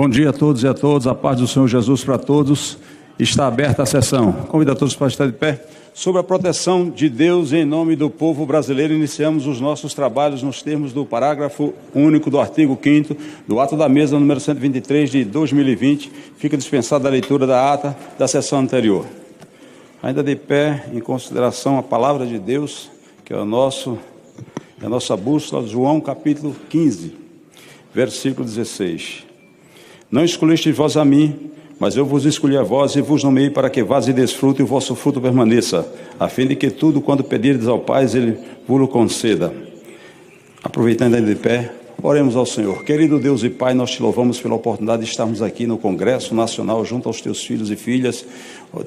Bom dia a todos e a todas, a paz do Senhor Jesus para todos. Está aberta a sessão. Convido a todos para estar de pé. Sobre a proteção de Deus em nome do povo brasileiro, iniciamos os nossos trabalhos nos termos do parágrafo único do artigo 5º do ato da mesa número 123 de 2020. Fica dispensada a leitura da ata da sessão anterior. Ainda de pé, em consideração a palavra de Deus, que é a nossa bússola, João capítulo 15, versículo 16. Não escolhestes vós a mim, mas eu vos escolhi a vós e vos nomeei para que vades e desfrute e o vosso fruto permaneça, a fim de que tudo quanto pedirdes ao Pai, Ele vos conceda. Aproveitando ainda de pé, oremos ao Senhor. Querido Deus e Pai, nós te louvamos pela oportunidade de estarmos aqui no Congresso Nacional, junto aos teus filhos e filhas.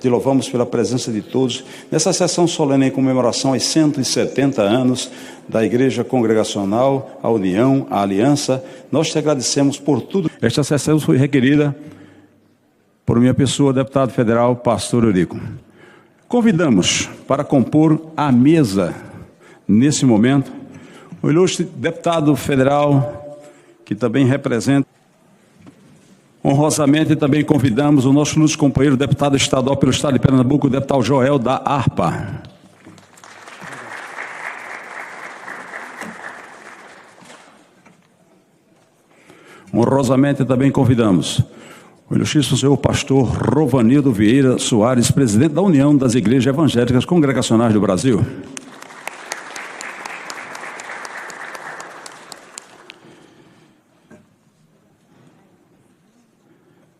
Te louvamos pela presença de todos, nessa sessão solene em comemoração aos 170 anos da Igreja Congregacional, a União, a Aliança. Nós te agradecemos por tudo. Esta sessão foi requerida por minha pessoa, deputado federal, pastor Eurico. Convidamos para compor a mesa, nesse momento, o ilustre deputado federal, que também representa. Honrosamente também convidamos o nosso ilustre companheiro, deputado estadual pelo estado de Pernambuco, o deputado Joel da ARPA. Honrosamente também convidamos o ilustríssimo senhor pastor Rovanildo Vieira Soares, presidente da União das Igrejas Evangélicas Congregacionais do Brasil.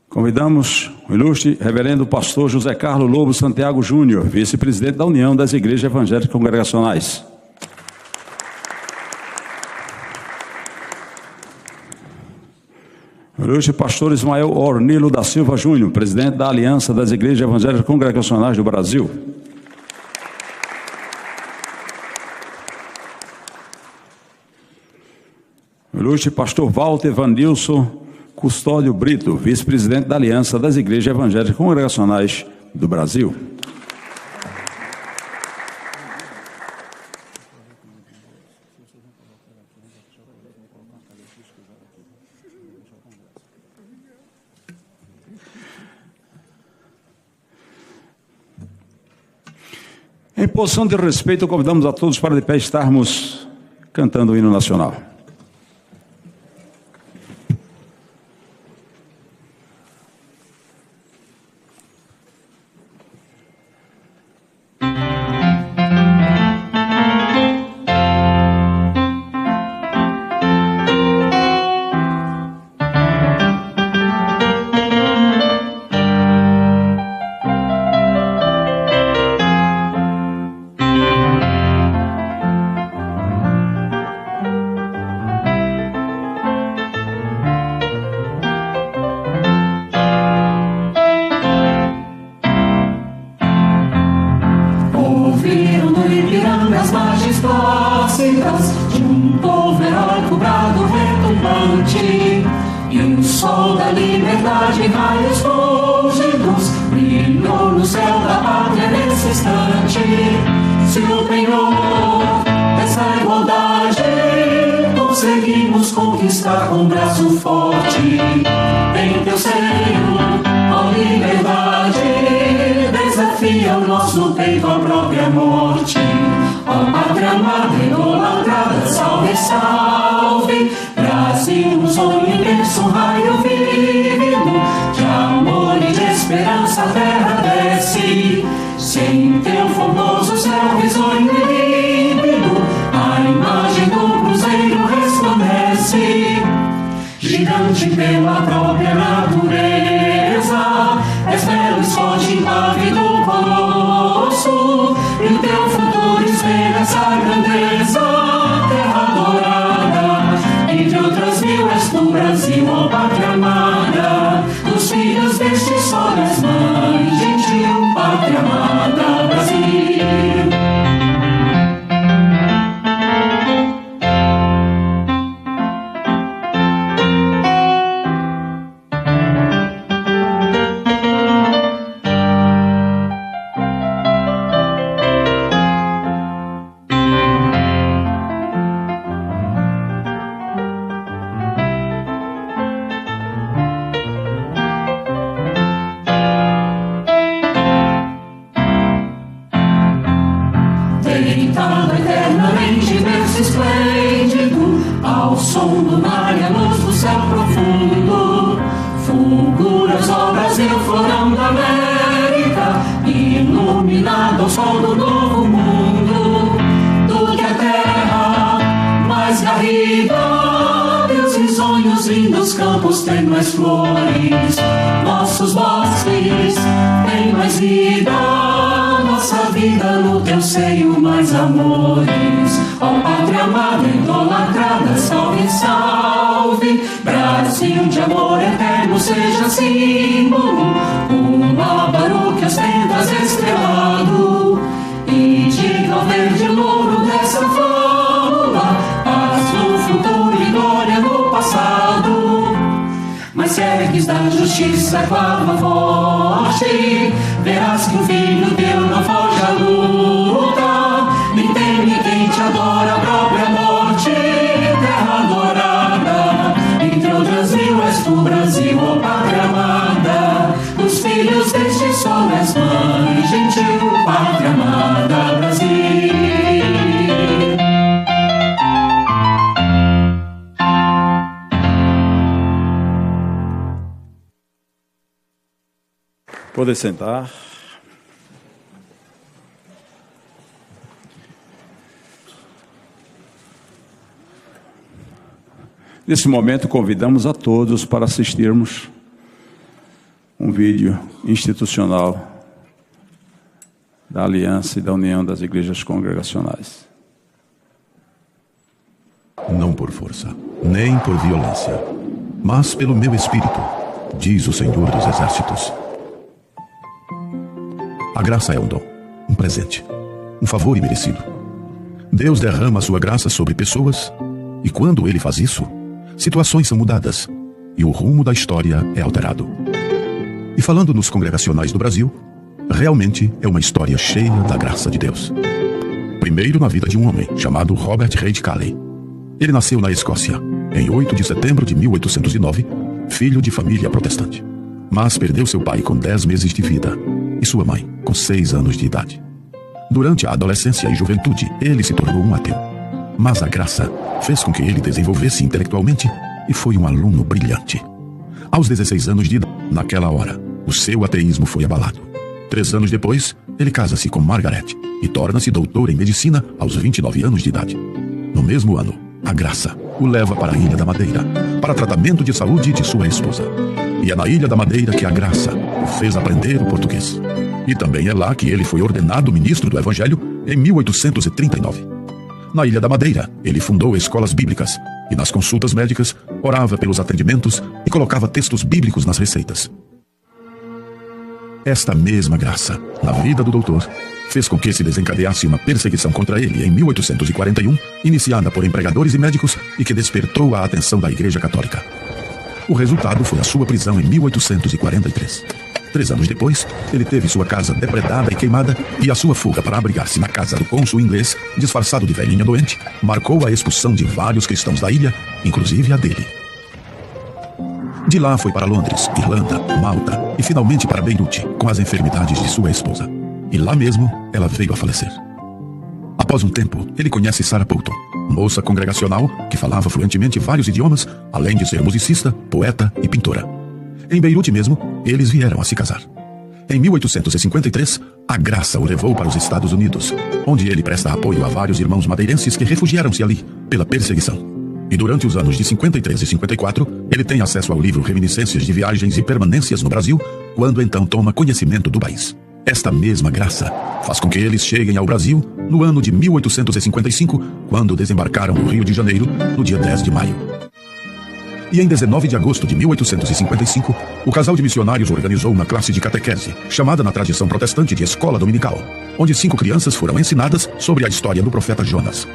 Convidamos o ilustre reverendo pastor José Carlos Lobo Santiago Júnior, vice-presidente da União das Igrejas Evangélicas Congregacionais. O ilustre pastor Ismael Ornilo da Silva Júnior, presidente da Aliança das Igrejas Evangélicas Congregacionais do Brasil. O ilustre pastor Walter Vanilson Custódio Brito, vice-presidente da Aliança das Igrejas Evangélicas Congregacionais do Brasil. Em posição de respeito, convidamos a todos para de pé estarmos cantando o hino nacional. mundo. Fulguras, ó Brasil, florão da América, iluminado ao sol do novo mundo. Tu que a terra mais garrida, Deus risonhos, lindos campos, tem mais flores. Nossos bosques têm mais vida, nossa vida no teu seio mais amores. Ó pátria amada, idolatrada, salve, salve. Brasil de amor eterno, seja símbolo, uma barulho que ostentas estrelado. E diga ao verde louro dessa fábula, paz no futuro e glória no passado. Mas segues da justiça com a alma forte, verás que o filho teu não foge à luta, nem teme quem te adora a própria morte. Terra adorada, entre outras mil és tu, Brasil, ó pátria amada. Dos filhos deste sol és mãe gentil, pátria amada, Brasil. Poder sentar. Nesse momento, convidamos a todos para assistirmos um vídeo institucional da Aliança e da União das Igrejas Congregacionais. Não por força, nem por violência, mas pelo meu espírito, diz o Senhor dos Exércitos. A graça é um dom, um presente, um favor imerecido. Deus derrama a sua graça sobre pessoas, e quando Ele faz isso, situações são mudadas, e o rumo da história é alterado. E falando nos congregacionais do Brasil, realmente é uma história cheia da graça de Deus. Primeiro na vida de um homem chamado Robert Reid Calley. Ele nasceu na Escócia, em 8 de setembro de 1809, filho de família protestante. Mas perdeu seu pai com 10 meses de vida e sua mãe com 6 anos de idade. Durante a adolescência e juventude, ele se tornou um ateu. Mas a graça fez com que ele desenvolvesse intelectualmente e foi um aluno brilhante. Aos 16 anos de idade, naquela hora, o seu ateísmo foi abalado. 3 anos depois, ele casa-se com Margaret e torna-se doutor em medicina aos 29 anos de idade. No mesmo ano, a graça o leva para a Ilha da Madeira, para tratamento de saúde de sua esposa. E é na Ilha da Madeira que a graça o fez aprender o português. E também é lá que ele foi ordenado ministro do Evangelho em 1839. Na Ilha da Madeira, ele fundou escolas bíblicas e nas consultas médicas orava pelos atendimentos e colocava textos bíblicos nas receitas. Esta mesma graça, na vida do doutor, fez com que se desencadeasse uma perseguição contra ele em 1841, iniciada por empregadores e médicos e que despertou a atenção da Igreja Católica. O resultado foi a sua prisão em 1843. 3 anos depois, ele teve sua casa depredada e queimada e a sua fuga para abrigar-se na casa do cônsul inglês, disfarçado de velhinha doente, marcou a expulsão de vários cristãos da ilha, inclusive a dele. De lá foi para Londres, Irlanda, Malta e finalmente para Beirute, com as enfermidades de sua esposa. E lá mesmo, ela veio a falecer. Após um tempo, ele conhece Sarah Poulton, moça congregacional que falava fluentemente vários idiomas, além de ser musicista, poeta e pintora. Em Beirute mesmo, eles vieram a se casar. Em 1853, a graça o levou para os Estados Unidos, onde ele presta apoio a vários irmãos madeirenses que refugiaram-se ali pela perseguição. E durante os anos de 53 e 54, ele tem acesso ao livro Reminiscências de Viagens e Permanências no Brasil, quando então toma conhecimento do país. Esta mesma graça faz com que eles cheguem ao Brasil no ano de 1855, quando desembarcaram no Rio de Janeiro, no dia 10 de maio. E em 19 de agosto de 1855, o casal de missionários organizou uma classe de catequese, chamada na tradição protestante de Escola Dominical, onde 5 crianças foram ensinadas sobre a história do profeta Jonas.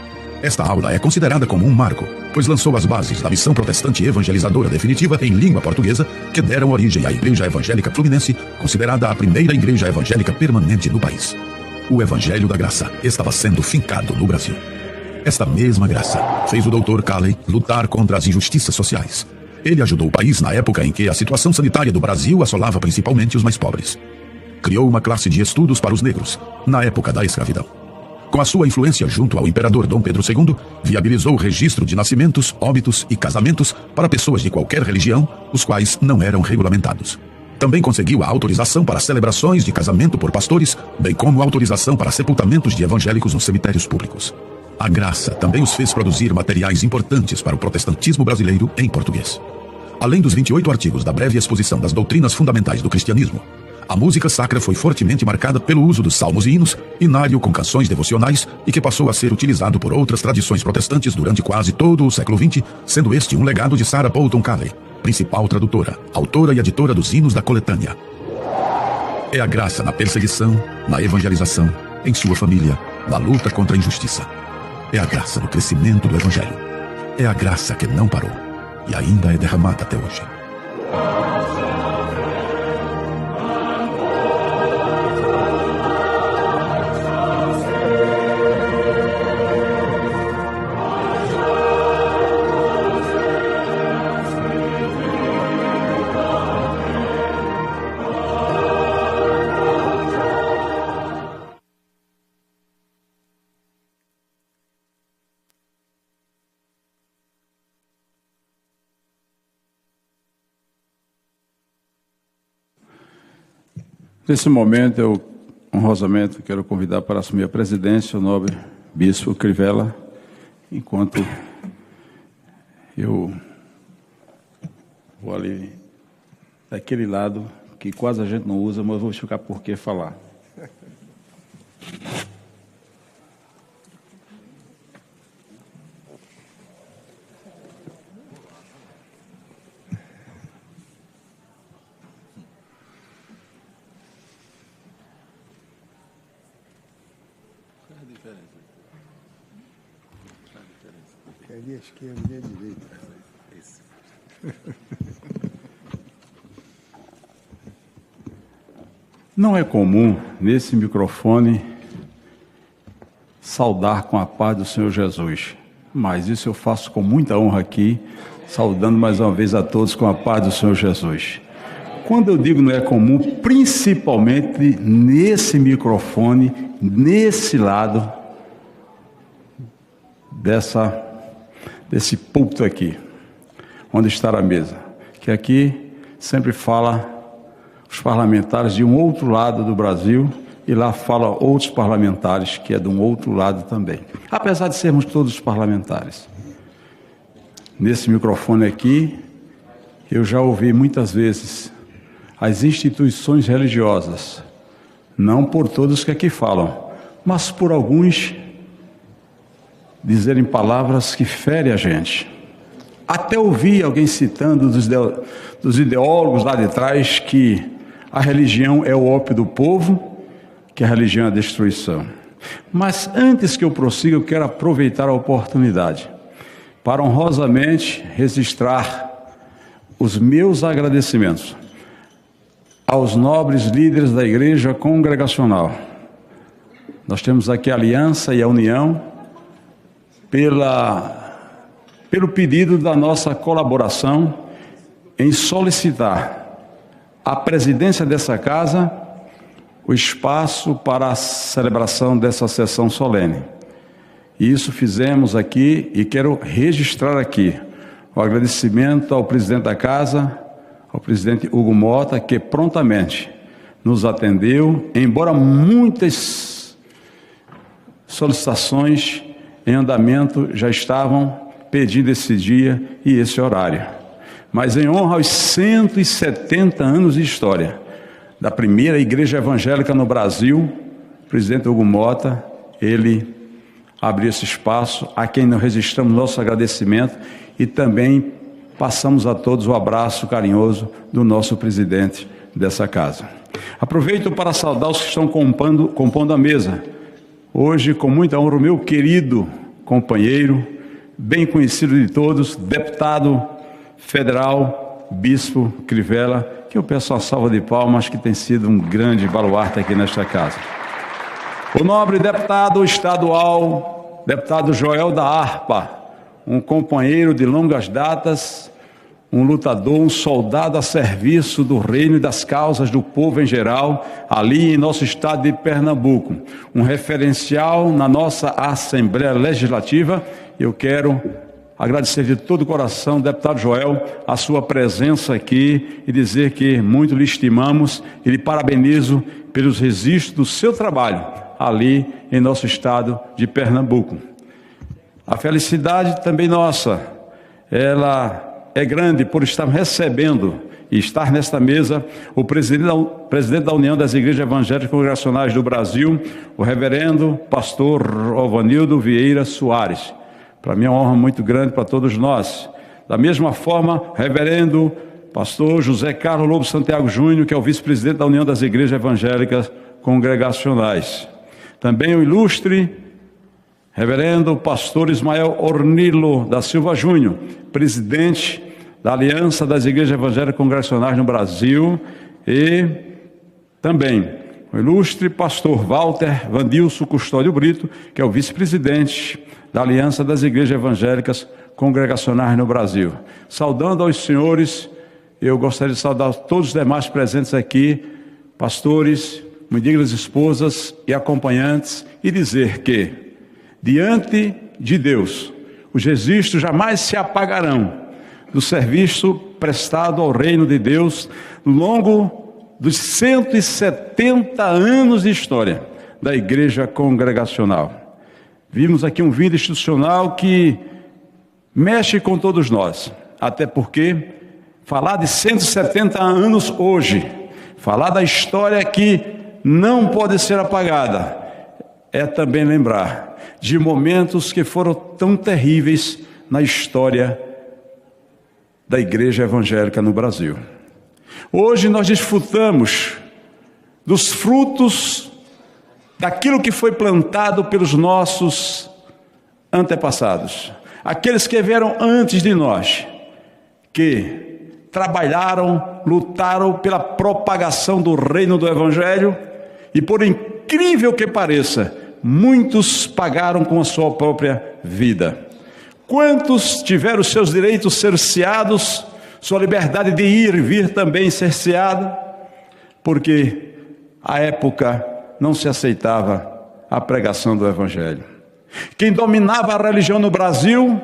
Esta aula é considerada como um marco, pois lançou as bases da missão protestante evangelizadora definitiva em língua portuguesa, que deram origem à Igreja Evangélica Fluminense, considerada a primeira igreja evangélica permanente do país. O Evangelho da Graça estava sendo fincado no Brasil. Esta mesma graça fez o Dr. Calley lutar contra as injustiças sociais. Ele ajudou o país na época em que a situação sanitária do Brasil assolava principalmente os mais pobres. Criou uma classe de estudos para os negros, na época da escravidão. Com a sua influência junto ao imperador Dom Pedro II, viabilizou o registro de nascimentos, óbitos e casamentos para pessoas de qualquer religião, os quais não eram regulamentados. Também conseguiu a autorização para celebrações de casamento por pastores, bem como a autorização para sepultamentos de evangélicos nos cemitérios públicos. A graça também os fez produzir materiais importantes para o protestantismo brasileiro em português. Além dos 28 artigos da breve exposição das doutrinas fundamentais do cristianismo, a música sacra foi fortemente marcada pelo uso dos salmos e hinos, inário com canções devocionais e que passou a ser utilizado por outras tradições protestantes durante quase todo o século XX, sendo este um legado de Sarah Poulton Calley, principal tradutora, autora e editora dos hinos da coletânea. É a graça na perseguição, na evangelização, em sua família, na luta contra a injustiça. É a graça no crescimento do evangelho. É a graça que não parou e ainda é derramada até hoje. Nesse momento, eu honrosamente quero convidar para assumir a presidência o nobre Bispo Crivella, enquanto eu vou ali daquele lado, que quase a gente não usa, mas eu vou explicar por que falar. Ali à esquerda e à direita. Não é comum, nesse microfone, saudar com a paz do Senhor Jesus, mas isso eu faço com muita honra aqui, saudando mais uma vez a todos com a paz do Senhor Jesus. Quando eu digo não é comum, principalmente nesse microfone, nesse lado desse púlpito aqui, onde está a mesa, que aqui sempre fala os parlamentares de um outro lado do Brasil e lá fala outros parlamentares que é de um outro lado também, apesar de sermos todos parlamentares. Nesse microfone aqui, eu já ouvi muitas vezes as instituições religiosas, não por todos que aqui falam, mas por alguns dizerem palavras que ferem a gente. Até ouvi alguém citando dos ideólogos lá de trás que a religião é o ópio do povo, que a religião é a destruição. Mas antes que eu prossiga, eu quero aproveitar a oportunidade para honrosamente registrar os meus agradecimentos aos nobres líderes da Igreja Congregacional. Nós temos aqui a aliança e a união pelo pedido da nossa colaboração em solicitar à presidência dessa casa o espaço para a celebração dessa sessão solene. E isso fizemos aqui e quero registrar aqui o agradecimento ao presidente da casa, ao presidente Hugo Mota, que prontamente nos atendeu, embora muitas solicitações em andamento já estavam pedindo esse dia e esse horário. Mas em honra aos 170 anos de história da primeira igreja evangélica no Brasil, o presidente Hugo Mota, ele abriu esse espaço, a quem nós registramos nosso agradecimento e também passamos a todos o abraço carinhoso do nosso presidente dessa casa. Aproveito para saudar os que estão compondo a mesa. Hoje, com muita honra, o meu querido companheiro, bem conhecido de todos, deputado federal, Bispo Crivella, que eu peço uma salva de palmas, que tem sido um grande baluarte aqui nesta casa. O nobre deputado estadual, deputado Joel da Harpa, um companheiro de longas datas, um lutador, um soldado a serviço do reino e das causas do povo em geral, ali em nosso estado de Pernambuco, um referencial na nossa Assembleia Legislativa. Eu quero agradecer de todo o coração, deputado Joel, a sua presença aqui e dizer que muito lhe estimamos e lhe parabenizo pelos registros do seu trabalho ali em nosso estado de Pernambuco. A felicidade também nossa, ela é grande por estar recebendo e estar nesta mesa o presidente da União das Igrejas Evangélicas Congregacionais do Brasil, o reverendo pastor Ovanildo Vieira Soares. Para mim é uma honra muito grande para todos nós. Da mesma forma, reverendo pastor José Carlos Lobo Santiago Júnior, que é o vice-presidente da União das Igrejas Evangélicas Congregacionais. Também o ilustre reverendo pastor Ismael Ornilo da Silva Júnior, presidente da Aliança das Igrejas Evangélicas Congregacionais no Brasil, e também o ilustre pastor Walter Vandilson Custódio Brito, que é o vice-presidente da Aliança das Igrejas Evangélicas Congregacionais no Brasil. Saudando aos senhores, eu gostaria de saudar todos os demais presentes aqui, pastores, muito dignas esposas e acompanhantes, e dizer que, diante de Deus, os registros jamais se apagarão do serviço prestado ao reino de Deus ao longo dos 170 anos de história da Igreja Congregacional. Vimos aqui um vídeo institucional que mexe com todos nós, até porque falar de 170 anos hoje, falar da história que não pode ser apagada, é também lembrar de momentos que foram tão terríveis na história da Igreja Evangélica no Brasil. Hoje nós desfrutamos dos frutos daquilo que foi plantado pelos nossos antepassados, aqueles que vieram antes de nós, que trabalharam, lutaram pela propagação do reino do Evangelho e, por incrível que pareça, muitos pagaram com a sua própria vida. Quantos tiveram seus direitos cerceados, sua liberdade de ir e vir também cerceada, porque à época não se aceitava a pregação do Evangelho. Quem dominava a religião no Brasil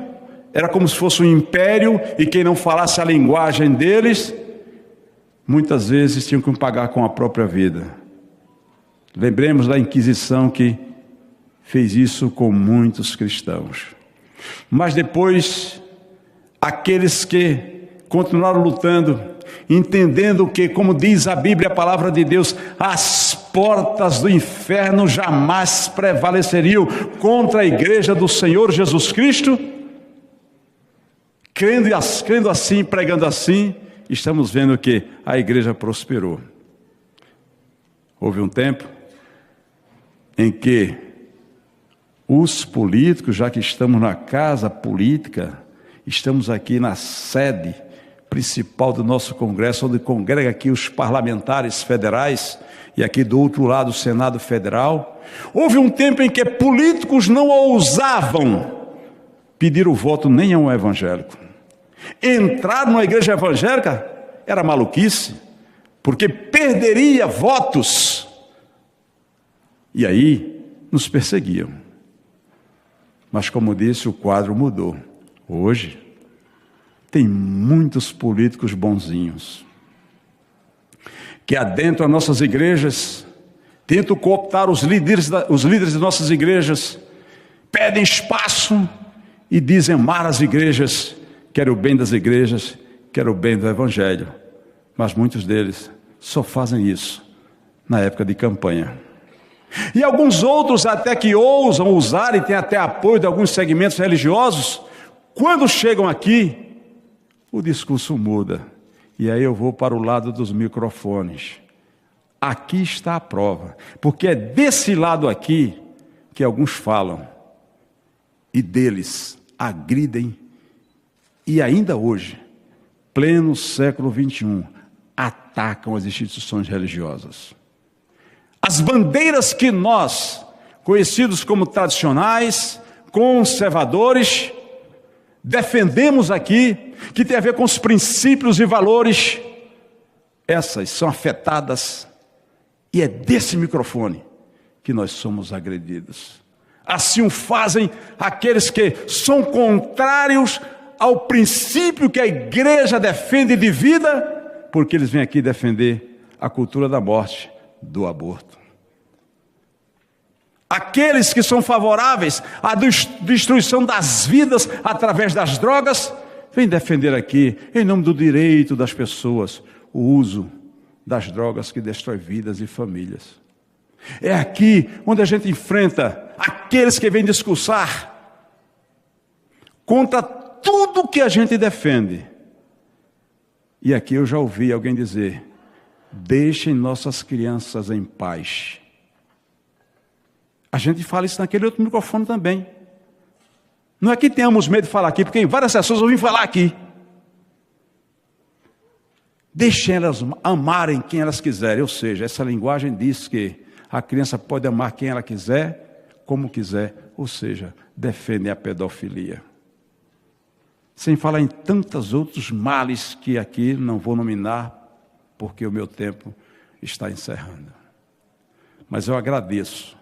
era como se fosse um império, e quem não falasse a linguagem deles, muitas vezes tinham que pagar com a própria vida. Lembremos da Inquisição, que fez isso com muitos cristãos. Mas depois, aqueles que continuaram lutando, entendendo que, como diz a Bíblia, a palavra de Deus, as portas do inferno jamais prevaleceriam contra a igreja do Senhor Jesus Cristo, crendo assim, pregando assim, estamos vendo que a igreja prosperou. Houve um tempo em que os políticos, já que estamos na casa política, estamos aqui na sede principal do nosso Congresso, onde congrega aqui os parlamentares federais, e aqui do outro lado o Senado Federal. Houve um tempo em que políticos não ousavam pedir o voto nem a um evangélico. Entrar numa igreja evangélica era maluquice, porque perderia votos, e aí nos perseguiam. Mas, como disse, o quadro mudou. Hoje tem muitos políticos bonzinhos que adentram as nossas igrejas, tentam cooptar os líderes de nossas igrejas, pedem espaço e dizem amar as igrejas, querem o bem das igrejas, querem o bem do Evangelho. Mas muitos deles só fazem isso na época de campanha. E alguns outros até que ousam usar e têm até apoio de alguns segmentos religiosos, quando chegam aqui, o discurso muda. E aí eu vou para o lado dos microfones. Aqui está a prova, porque é desse lado aqui que alguns falam, e deles agridem, e ainda hoje, pleno século XXI, atacam as instituições religiosas. As bandeiras que nós, conhecidos como tradicionais, conservadores, defendemos aqui, que tem a ver com os princípios e valores, essas são afetadas, e é desse microfone que nós somos agredidos. Assim o fazem aqueles que são contrários ao princípio que a igreja defende de vida, porque eles vêm aqui defender a cultura da morte, do aborto. Aqueles que são favoráveis à destruição das vidas através das drogas, vêm defender aqui, em nome do direito das pessoas, o uso das drogas que destrói vidas e famílias. É aqui onde a gente enfrenta aqueles que vêm discursar contra tudo que a gente defende. E aqui eu já ouvi alguém dizer: deixem nossas crianças em paz. A gente fala isso naquele outro microfone também. Não é que tenhamos medo de falar aqui, porque em várias sessões eu vim falar aqui. Deixem elas amarem quem elas quiserem. Ou seja, essa linguagem diz que a criança pode amar quem ela quiser, como quiser. Ou seja, defendem a pedofilia. Sem falar em tantos outros males que aqui não vou nominar, porque o meu tempo está encerrando. Mas eu agradeço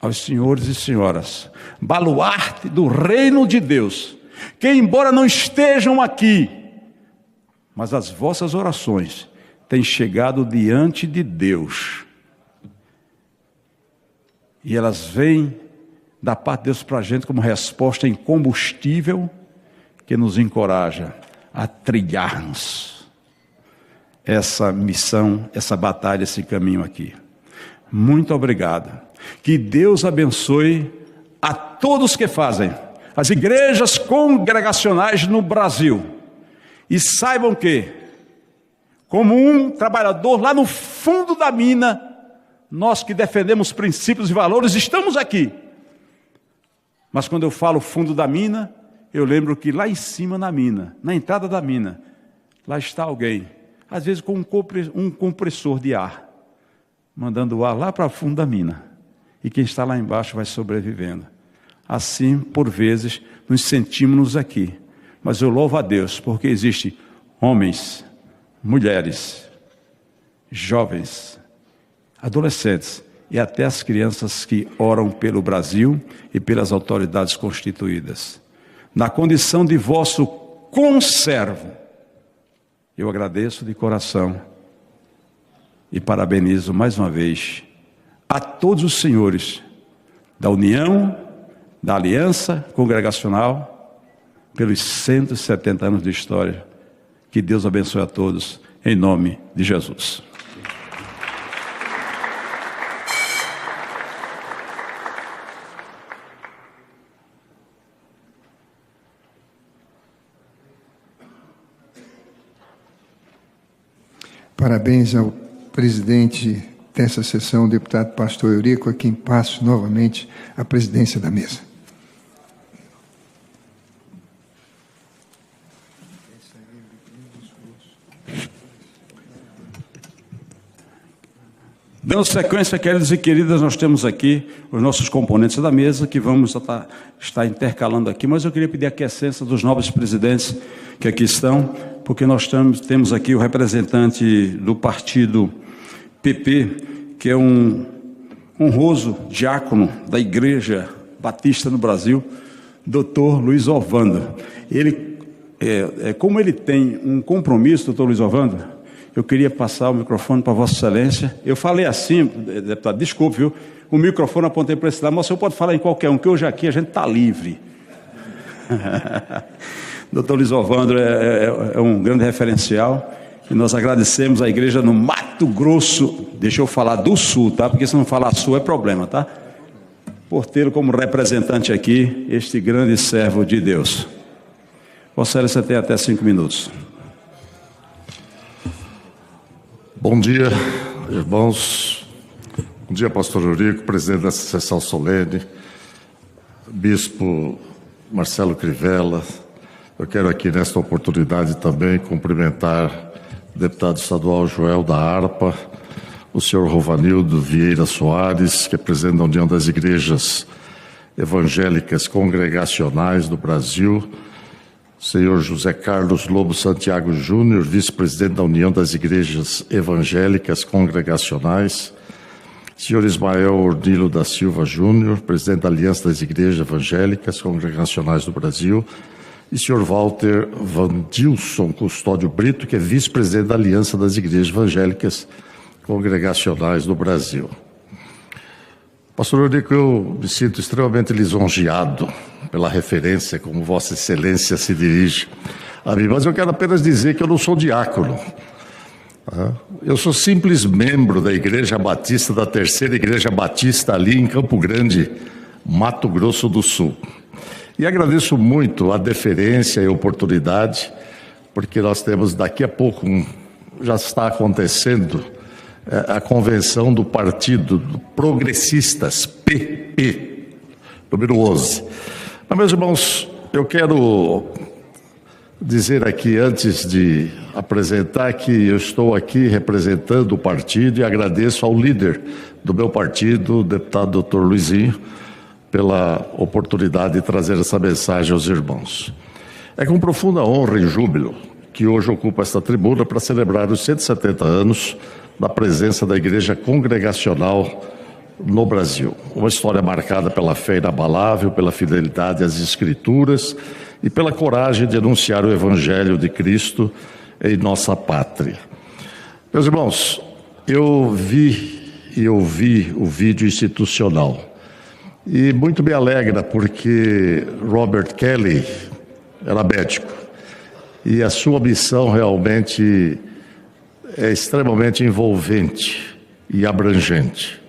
aos senhores e senhoras, baluarte do reino de Deus, que embora não estejam aqui, mas as vossas orações têm chegado diante de Deus. E elas vêm da parte de Deus para a gente como resposta em combustível que nos encoraja a trilharmos essa missão, essa batalha, esse caminho aqui. Muito obrigado. Que Deus abençoe a todos que fazem as igrejas congregacionais no Brasil. E saibam que, como um trabalhador lá no fundo da mina, nós que defendemos princípios e valores, estamos aqui. Mas quando eu falo fundo da mina, eu lembro que lá em cima na mina, na entrada da mina, lá está alguém, às vezes com um compressor de ar, mandando o ar lá para o fundo da mina. E quem está lá embaixo vai sobrevivendo. Assim, por vezes, nos sentimos aqui. Mas eu louvo a Deus, porque existem homens, mulheres, jovens, adolescentes e até as crianças que oram pelo Brasil e pelas autoridades constituídas. Na condição de vosso conservo, eu agradeço de coração e parabenizo mais uma vez a todos os senhores da União, da Aliança Congregacional, pelos 170 anos de história. Que Deus abençoe a todos, em nome de Jesus. Parabéns ao presidente dessa sessão, o deputado Pastor Eurico, a quem passo novamente a presidência da mesa. Dando sequência, queridos e queridas, nós temos aqui os nossos componentes da mesa, que vamos estar intercalando aqui, mas eu queria pedir a aquiescência dos nobres presidentes que aqui estão, porque nós temos aqui o representante do partido PP, que é um honroso diácono da Igreja Batista no Brasil, doutor Luiz Ovando. Ele, como ele tem um compromisso, doutor Luiz Ovando, eu queria passar o microfone para Vossa Excelência. Eu falei assim, deputado, desculpe, viu? O microfone apontei para esse lado, mas o senhor pode falar em qualquer um, que hoje aqui a gente está livre. Doutor Luiz Ovando é um grande referencial. E nós agradecemos a igreja no Mato Grosso, deixa eu falar do Sul, tá? Porque se não falar Sul é problema, tá? Por tê-lo como representante aqui, este grande servo de Deus. Vossa Excelência tem até 5 minutos. Bom dia, irmãos. Bom dia, pastor Eurico, presidente dessa sessão solene, bispo Marcelo Crivella. Eu quero aqui, nesta oportunidade, também cumprimentar o deputado estadual Joel da Harpa, o senhor Rovanildo Vieira Soares, que é presidente da União das Igrejas Evangélicas Congregacionais do Brasil, senhor José Carlos Lobo Santiago Júnior, vice-presidente da União das Igrejas Evangélicas Congregacionais, senhor Ismael Ordilo da Silva Júnior, presidente da Aliança das Igrejas Evangélicas Congregacionais do Brasil, e senhor Walter Vandilson Custódio Brito, que é vice-presidente da Aliança das Igrejas Evangélicas Congregacionais do Brasil. Pastor Eurico, eu me sinto extremamente lisonjeado pela referência como Vossa Excelência se dirige a mim, mas eu quero apenas dizer que eu não sou diácono. Eu sou simples membro da Igreja Batista, da Terceira Igreja Batista, ali em Campo Grande, Mato Grosso do Sul. E agradeço muito a deferência e a oportunidade, porque nós temos daqui a pouco, já está acontecendo, a convenção do Partido Progressistas, PP, número 11. Mas, meus irmãos, eu quero dizer aqui, antes de apresentar, que eu estou aqui representando o partido e agradeço ao líder do meu partido, o deputado Dr. Luizinho, pela oportunidade de trazer essa mensagem aos irmãos. É com profunda honra e júbilo que hoje ocupo esta tribuna para celebrar os 170 anos da presença da Igreja Congregacional no Brasil. Uma história marcada pela fé inabalável, pela fidelidade às Escrituras e pela coragem de anunciar o Evangelho de Cristo em nossa pátria. Meus irmãos, eu vi e ouvi o vídeo institucional e muito me alegra porque Robert Kelly era médico e a sua missão realmente é extremamente envolvente e abrangente.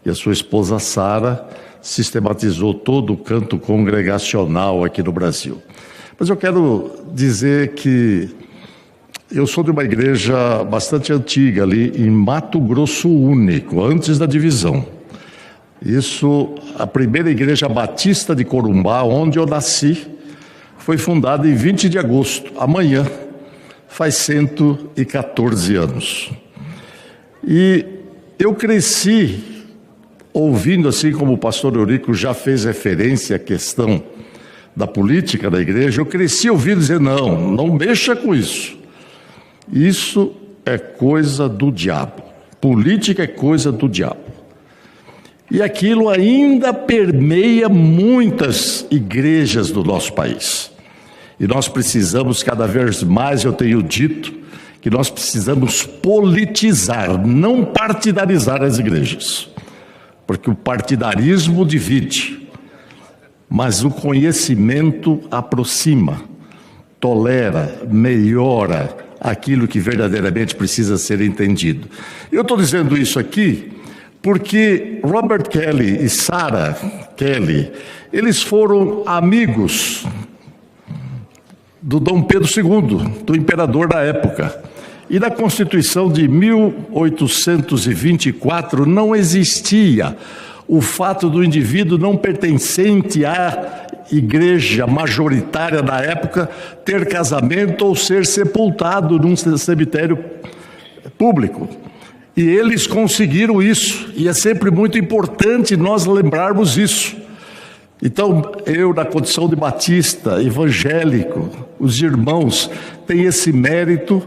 E a sua esposa Sara sistematizou todo o canto congregacional aqui no Brasil. Mas eu quero dizer que eu sou de uma igreja bastante antiga ali em Mato Grosso Único, antes da divisão. Isso, a primeira igreja batista de Corumbá, onde eu nasci, foi fundada em 20 de agosto, amanhã. Faz 114 anos. E eu cresci ouvindo, assim como o pastor Eurico já fez referência à questão da política da igreja, eu cresci ouvindo dizer, não mexa com isso. Isso é coisa do diabo. Política é coisa do diabo. E aquilo ainda permeia muitas igrejas do nosso país. E nós precisamos, cada vez mais, eu tenho dito, que nós precisamos politizar, não partidarizar as igrejas. Porque o partidarismo divide, mas o conhecimento aproxima, tolera, melhora aquilo que verdadeiramente precisa ser entendido. Eu estou dizendo isso aqui porque Robert Kelly e Sarah Kelly, eles foram amigos do Dom Pedro II, do imperador da época. E na Constituição de 1824 não existia o fato do indivíduo não pertencente à igreja majoritária da época ter casamento ou ser sepultado num cemitério público. E eles conseguiram isso, e é sempre muito importante nós lembrarmos isso. Então, eu, na condição de batista, evangélico, os irmãos têm esse mérito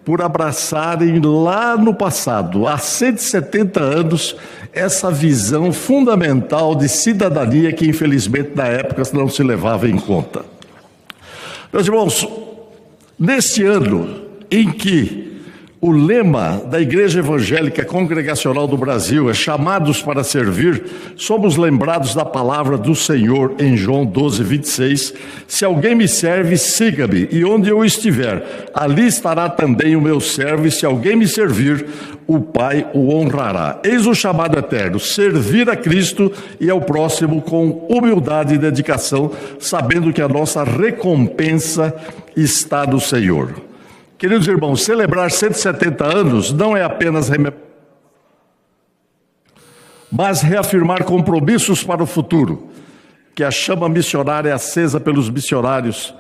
por abraçarem lá no passado, há 170 anos, essa visão fundamental de cidadania que, infelizmente, na época não se levava em conta. Meus irmãos, neste ano em que o lema da Igreja Evangélica Congregacional do Brasil é chamados para servir, somos lembrados da palavra do Senhor em João 12, 26. Se alguém me serve, siga-me, e onde eu estiver, ali estará também o meu servo, e se alguém me servir, o Pai o honrará. Eis o chamado eterno, servir a Cristo e ao próximo com humildade e dedicação, sabendo que a nossa recompensa está no Senhor. Queridos irmãos, celebrar 170 anos não é apenas mas reafirmar compromissos para o futuro, que a chama missionária acesa pelos missionários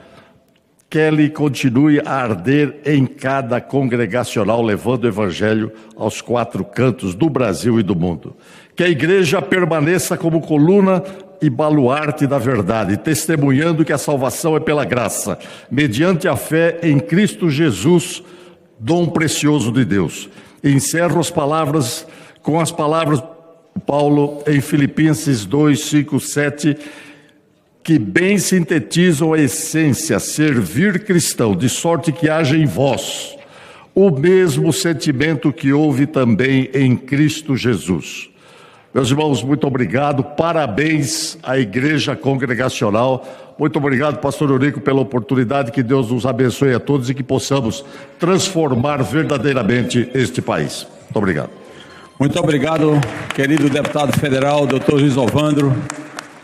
que ele continue a arder em cada congregacional, levando o Evangelho aos 4 cantos do Brasil e do mundo. Que a igreja permaneça como coluna e baluarte da verdade, testemunhando que a salvação é pela graça, mediante a fé em Cristo Jesus, dom precioso de Deus. Encerro as palavras com as palavras de Paulo em Filipenses 2, 5, 7, que bem sintetizam a essência, servir cristão, de sorte que haja em vós o mesmo sentimento que houve também em Cristo Jesus. Meus irmãos, muito obrigado, parabéns à Igreja Congregacional, muito obrigado, pastor Eurico, pela oportunidade, que Deus nos abençoe a todos e que possamos transformar verdadeiramente este país. Muito obrigado. Muito obrigado, querido deputado federal, doutor Luiz Ovandro.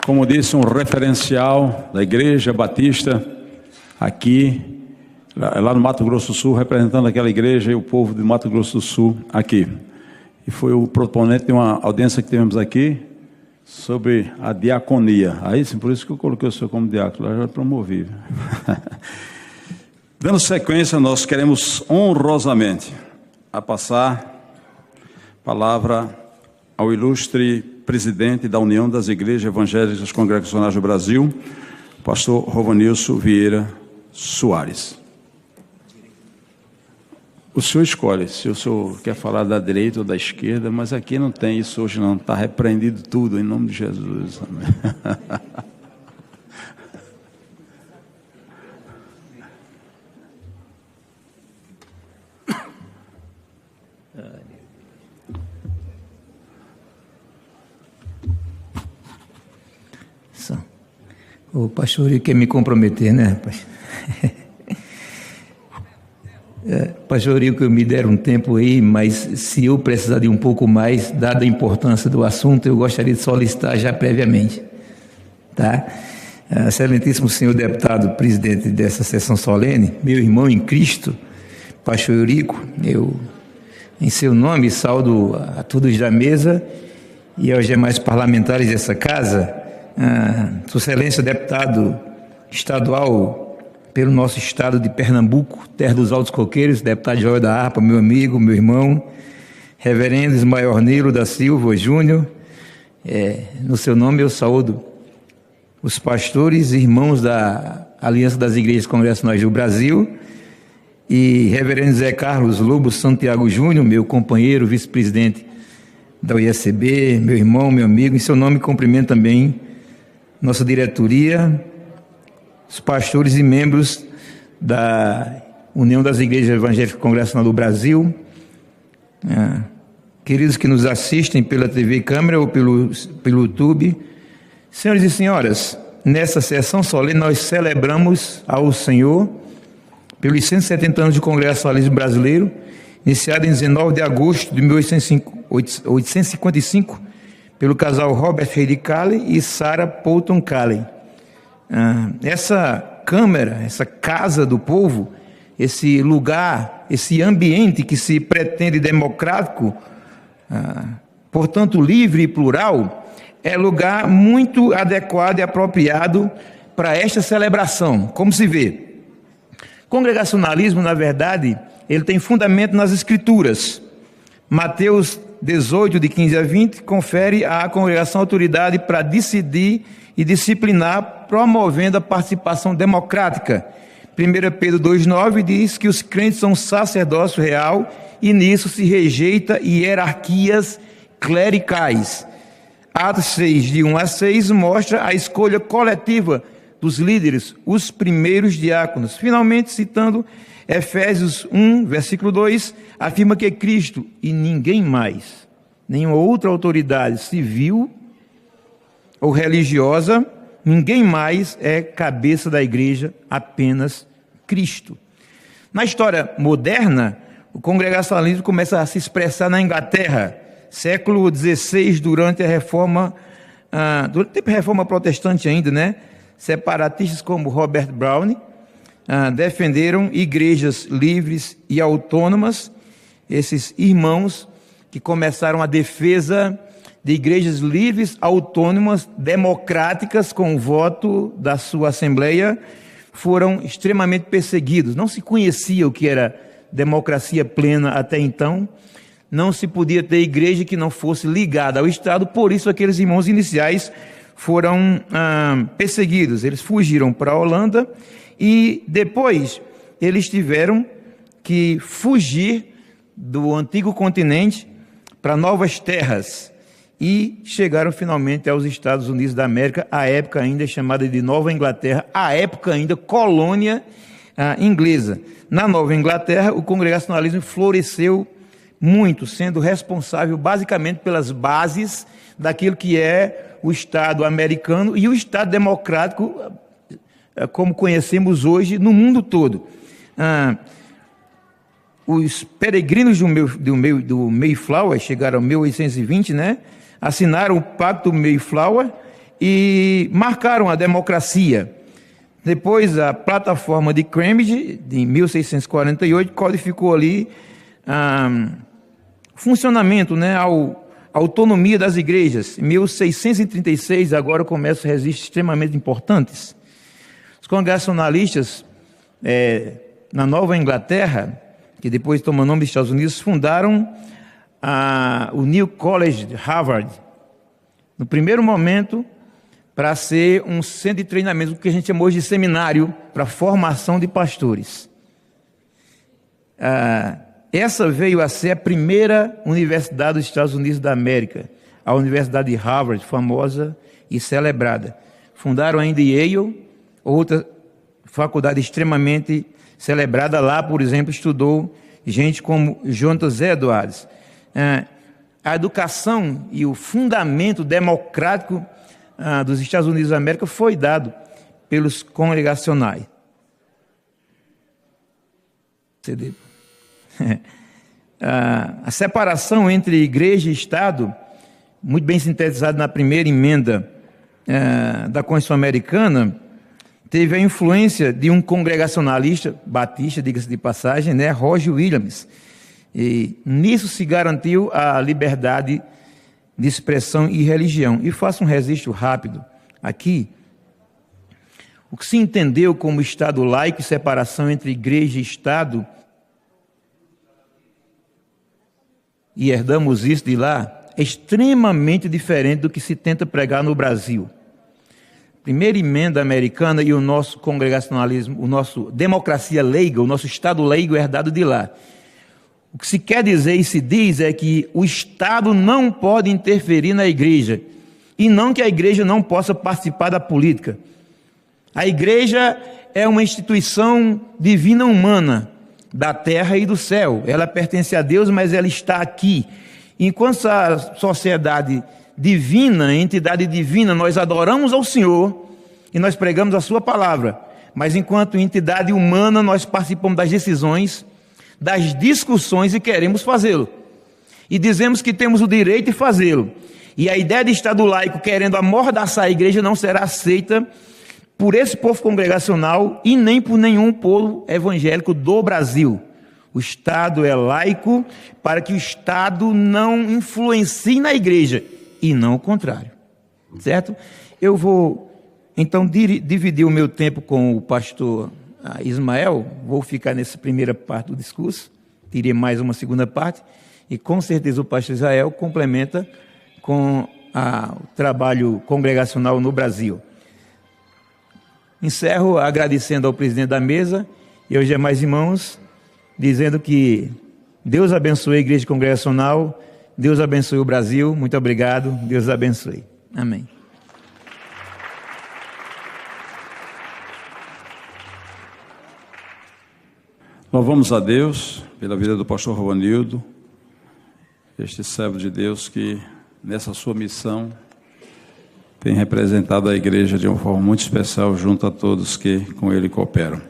Como disse, um referencial da Igreja Batista aqui, lá no Mato Grosso do Sul, representando aquela igreja e o povo do Mato Grosso do Sul aqui. E foi o proponente de uma audiência que tivemos aqui sobre a diaconia. Aí sim, por isso que eu coloquei o senhor como diácono, lá já promovi. Dando sequência, nós queremos honrosamente a passar a palavra ao ilustre presidente da União das Igrejas Evangélicas Congregacionais do Brasil, pastor Rovanilson Vieira Soares. O senhor escolhe se o senhor quer falar da direita ou da esquerda, mas aqui não tem isso hoje não, está repreendido tudo em nome de Jesus. Amém. O pastor quer me comprometer, né, rapaz? Pastor Eurico, me deram um tempo aí, mas se eu precisar de um pouco mais, dada a importância do assunto, eu gostaria de solicitar já previamente, tá? Excelentíssimo senhor deputado, presidente dessa sessão solene, meu irmão em Cristo, pastor Eurico, eu, em seu nome, saudo a todos da mesa e aos demais parlamentares dessa casa, Sua Excelência, deputado estadual pelo nosso estado de Pernambuco, terra dos Altos Coqueiros, deputado Joel da Harpa, meu amigo, meu irmão, reverendo Ismael Nilo da Silva Júnior, no seu nome eu saúdo os pastores e irmãos da Aliança das Igrejas Congregacionais do Brasil, e reverendo Zé Carlos Lobo Santiago Júnior, meu companheiro, vice-presidente da UISCB, meu irmão, meu amigo, em seu nome cumprimento também nossa diretoria, os pastores e membros da União das Igrejas Evangélicas Congregacionais do Brasil, queridos que nos assistem pela TV Câmara ou pelo YouTube, senhores e senhoras, nessa sessão solene nós celebramos ao Senhor pelos 170 anos de Congregacionalismo Brasileiro, iniciado em 19 de agosto de 1855, pelo casal Robert Heidi Calley e Sarah Poulton Calley. Essa Câmara, essa casa do povo, esse lugar, esse ambiente que se pretende democrático, portanto livre e plural, é lugar muito adequado e apropriado para esta celebração. Como se vê, congregacionalismo, na verdade, ele tem fundamento nas Escrituras. Mateus 18, de 15 a 20, confere à congregação autoridade para decidir e disciplinar, promovendo a participação democrática. 1 Pedro 2,9 diz que os crentes são sacerdócio real e nisso se rejeita hierarquias clericais. Atos 6, de 1 a 6, mostra a escolha coletiva dos líderes, os primeiros diáconos. Finalmente, citando Efésios 1, versículo 2, afirma que Cristo e ninguém mais, nenhuma outra autoridade civil ou religiosa, ninguém mais é cabeça da igreja, apenas Cristo. Na história moderna, o congregacionalismo começa a se expressar na Inglaterra, século XVI, durante a reforma, durante a reforma protestante ainda, né? Separatistas como Robert Browne defenderam igrejas livres e autônomas. Esses irmãos que começaram a defesa de igrejas livres, autônomas, democráticas, com o voto da sua Assembleia, foram extremamente perseguidos. Não se conhecia o que era democracia plena até então. Não se podia ter igreja que não fosse ligada ao Estado, por isso aqueles irmãos iniciais foram perseguidos. Eles fugiram para a Holanda e depois eles tiveram que fugir do antigo continente para novas terras e chegaram finalmente aos Estados Unidos da América, à época ainda chamada de Nova Inglaterra, à época ainda colônia inglesa. Na Nova Inglaterra, o congregacionalismo floresceu muito, sendo responsável basicamente pelas bases daquilo que é o Estado americano e o Estado democrático, como conhecemos hoje, no mundo todo. Os peregrinos do Mayflower chegaram em 1820, né? Assinaram o Pacto Mayflower e marcaram a democracia. Depois, a Plataforma de Cambridge, de 1648, codificou ali funcionamento, né, a autonomia das igrejas. Em 1636, agora começam registros extremamente importantes. Os congregacionalistas na Nova Inglaterra, que depois toma o nome dos Estados Unidos, fundaram o New College de Harvard, no primeiro momento, para ser um centro de treinamento, o que a gente chama hoje de seminário, para formação de pastores. Essa veio a ser a primeira universidade dos Estados Unidos da América, a Universidade de Harvard, famosa e celebrada. Fundaram ainda Yale, outra faculdade extremamente celebrada. Lá, por exemplo, estudou gente como Jonathan Edwards. A educação e o fundamento democrático dos Estados Unidos da América foi dado pelos congregacionais. A separação entre igreja e Estado, muito bem sintetizada na primeira emenda da Constituição Americana, teve a influência de um congregacionalista, batista, diga-se de passagem, né, Roger Williams. E nisso se garantiu a liberdade de expressão e religião. E faço um registro rápido aqui. O que se entendeu como Estado laico e separação entre igreja e Estado, e herdamos isso de lá, é extremamente diferente do que se tenta pregar no Brasil. Primeira emenda americana e o nosso congregacionalismo, o nosso democracia leiga, o nosso Estado leigo herdado de lá. O que se quer dizer e se diz é que o Estado não pode interferir na igreja, e não que a igreja não possa participar da política. A igreja é uma instituição divina humana, da terra e do céu. Ela pertence a Deus, mas ela está aqui. Enquanto a sociedade divina, entidade divina, nós adoramos ao Senhor e nós pregamos a sua palavra. Mas enquanto entidade humana, nós participamos das decisões, das discussões e queremos fazê-lo. E dizemos que temos o direito de fazê-lo. E a ideia de Estado laico querendo amordaçar a igreja não será aceita por esse povo congregacional e nem por nenhum povo evangélico do Brasil. O Estado é laico para que o Estado não influencie na igreja e não o contrário, certo? Eu vou, então, dividir o meu tempo com o pastor Ismael. Vou ficar nessa primeira parte do discurso, teria mais uma segunda parte, e com certeza o pastor Israel complementa com o trabalho congregacional no Brasil. Encerro agradecendo ao presidente da mesa e aos demais irmãos, dizendo que Deus abençoe a igreja congregacional, Deus abençoe o Brasil, muito obrigado, Deus abençoe. Amém. Louvamos a Deus pela vida do pastor Rovanildo, este servo de Deus que, nessa sua missão, tem representado a igreja de uma forma muito especial junto a todos que com ele cooperam.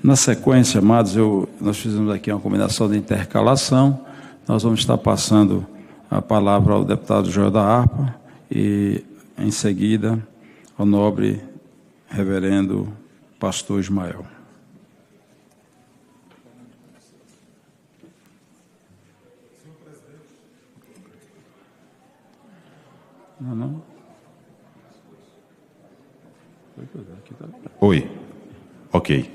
Na sequência, amados, nós fizemos aqui uma combinação de intercalação. Nós vamos estar passando a palavra ao deputado Joel da Harpa e, em seguida, ao nobre reverendo pastor Ismael. Oi. Ok.